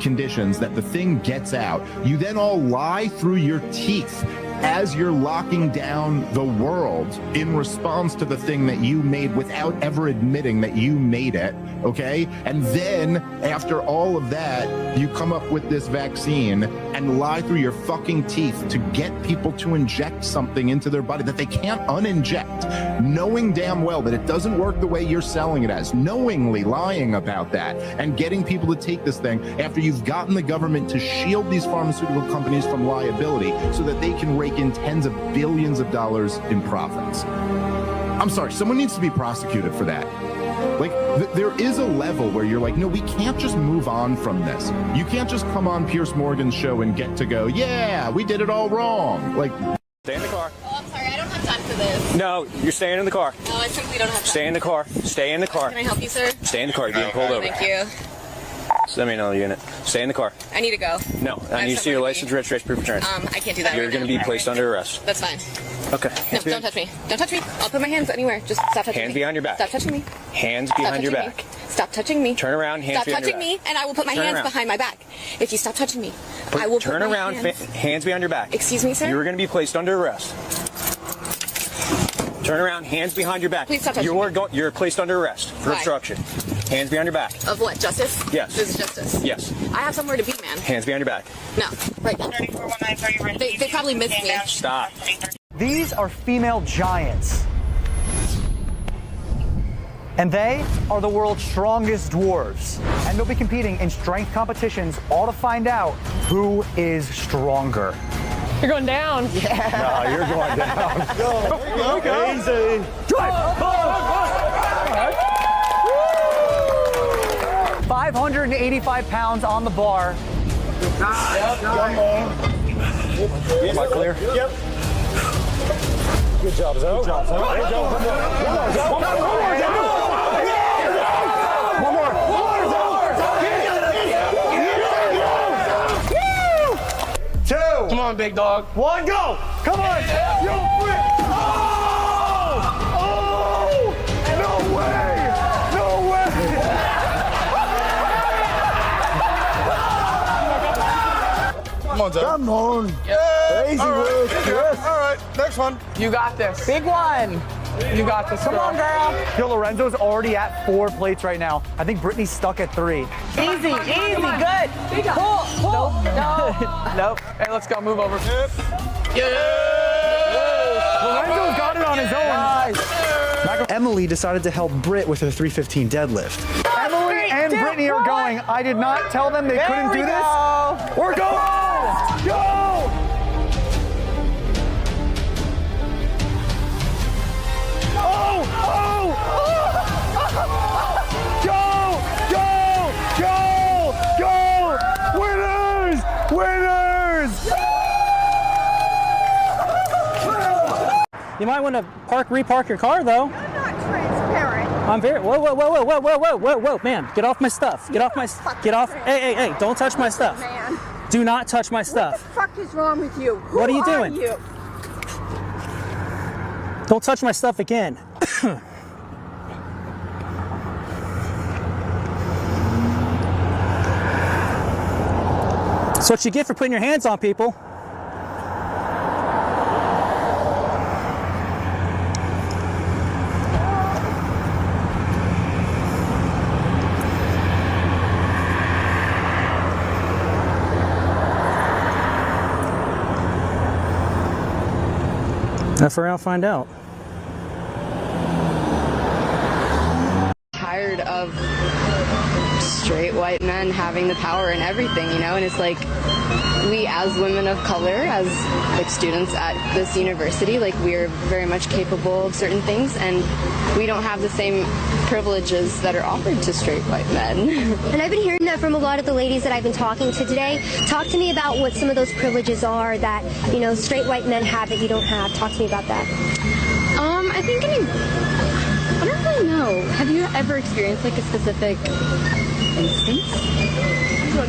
conditions that the thing gets out. You then all lie through your teeth as you're locking down the world in response to the thing that you made without ever admitting that you made it, okay? And then after all of that, you come up with this vaccine and lie through your fucking teeth to get people to inject something into their body that they can't uninject, knowing damn well that it doesn't work the way you're selling it as, knowingly lying about that and getting people to take this thing after you've gotten the government to shield these pharmaceutical companies from liability so that they can rake in tens of billions of dollars in profits. I'm sorry, someone needs to be prosecuted for that. Like, there is a level where you're like, no, we can't just move on from this. You can't just come on Piers Morgan's show and get to go, yeah, we did it all wrong. Like, stay in the car. Oh, I'm sorry, I don't have time for this. No, you're staying in the car. No, I simply don't have time. Stay in the car. Stay in the car. Can I help you, sir? Stay in the car. You're being pulled over. Thank you. So let me know the unit. Stay in the car. I need to go. No, I need to see your license, registration, proof of insurance. I can't do that. You're going to be placed under arrest. That's fine. Okay. No, don't touch me. Don't touch me. I'll put my hands anywhere. Just stop touching me. Hands behind your back. Stop touching me. Hands behind your back. Stop touching me. Turn around, hands behind your back. Stop touching me, and I will put my hands behind my back. If you stop touching me, I will turn put my around, hands behind your back. Excuse me, sir? You're going to be placed under arrest. Turn around, hands behind your back. Please stop touching me. You're placed under arrest for Why? obstruction. Hands behind your back. Of what? Justice? Yes. This is justice. Yes. I have somewhere to be, man. Hands behind your back. No. Right now. They probably missed me. Stop. These are female giants. And they are the world's strongest dwarves. And they'll be competing in strength competitions, all to find out who is stronger. You're going down. Yeah. No, you're going down. Go. Easy. Drive. 185 pounds on the bar. Am I clear? Yep. Good job, Zoe. Good job, Zoe. Hey, Joe, one more. One more. Two. Come on, big dog. One, go. Come on. Yo, Britt. Oh! No way. No way. Come on, Zach. Come on. Yeah. Easy All right. work. Yes. All right. Next one. You got this. Big one. You got this. Come on, girl. Yo, Lorenzo's already at 4 plates right now. I think Brittany's stuck at 3. Easy, good. Pull. No. Nope. Hey, let's go. Move over. Yep. Lorenzo's got it on his own. Nice. Emily decided to help Britt with her 315 deadlift. Emily and Brittany are going. I did not tell them they couldn't do this. We're going. Go! Go! Winners! You might want to repark your car, though. I'm not transparent. I'm very. Whoa, man! Get off my stuff. Get off my. Get off. Hey! Don't touch my stuff. Man. Do not touch my stuff. What the fuck is wrong with you? What are you doing? You? Don't touch my stuff again. That's what you get for putting your hands on people. If we're out, find out. Tired of straight white men having the power and everything, you know, and it's like we as women of color, as like students at this university, like we're very much capable of certain things, and we don't have the same privileges that are offered to straight white men. And I've been hearing that from a lot of the ladies that I've been talking to today. Talk to me about what some of those privileges are that, you know, straight white men have that you don't have. Talk to me about that. I think I don't really know. Have you ever experienced like a specific instance?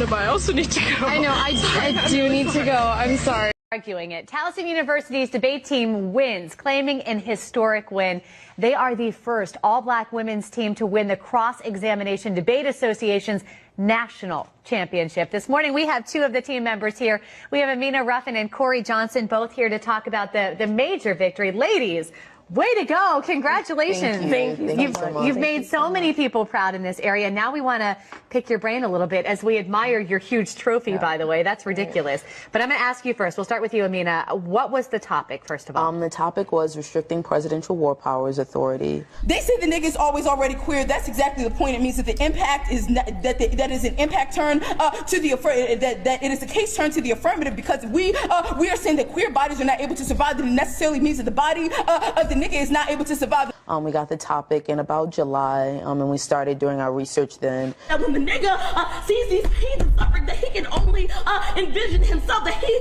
But I also need to go. I know, I do need to go. I'm sorry. Arguing it. Towson University's debate team wins, claiming an historic win. They are the first all-black women's team to win the Cross-Examination Debate Association's national championship. This morning, we have 2 of the team members here. We have Amina Ruffin and Corey Johnson, both here to talk about the major victory. Ladies, way to go. Congratulations. Thank you. You've made so many people proud in this area. Now we want to pick your brain a little bit as we admire your huge trophy, by the way. That's ridiculous. But I'm going to ask you first. We'll start with you, Amina. What was the topic, first of all? The topic was restricting presidential war powers authority. They say the nigga's always already queer. That's exactly the point. It means that the impact is not, that is an impact turn to the that it is a case turn to the affirmative, because we are saying that queer bodies are not able to survive. That it necessarily means that the body of the nigga is not able to survive. We got the topic in about July, and we started doing our research then. That when the nigga sees these pains and suffering, that he can only envision himself, that he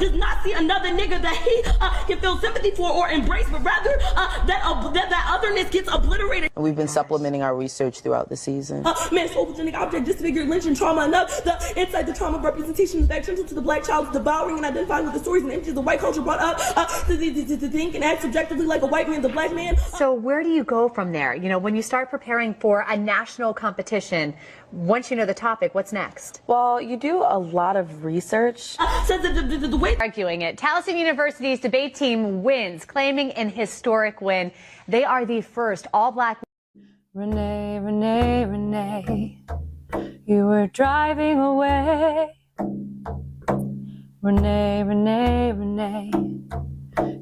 does not see another nigga that he can feel sympathy for or embrace, but rather that otherness gets obliterated. And we've been supplementing our research throughout the season. Man, photogenic object, disfigured, lynching, trauma enough. The insight, the trauma representation is central to the black child, devouring and identifying with the stories and images the white culture brought up to think and act subjectively like a white man, the black man. So where do you go from there? You know, when you start preparing for a national competition, once you know the topic, what's next? Well, you do a lot of research. The way arguing it. Towson University's debate team wins, claiming an historic win. They are the first all-black. Renee, Renee, Renee, you were driving away. Renee, Renee, Renee,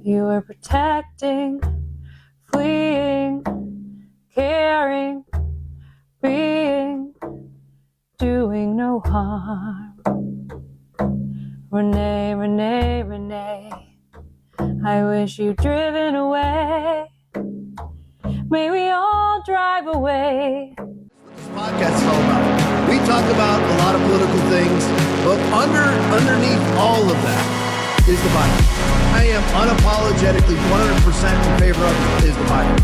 you were protecting, fleeing, caring, being, doing no harm. Renee, Renee, Renee, I wish you'd driven away. May we all drive away. This podcast is all about. We talk about a lot of political things, but underneath all of that is the Bible. I am unapologetically 100% in favor of is the Bible.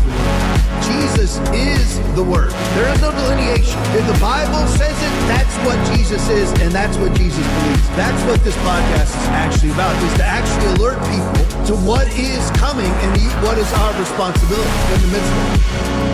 Jesus is the Word. There is no delineation. If the Bible says it, that's what Jesus is, and that's what Jesus believes. That's what this podcast is actually about, is to actually alert people to what is coming and what is our responsibility in the midst of it.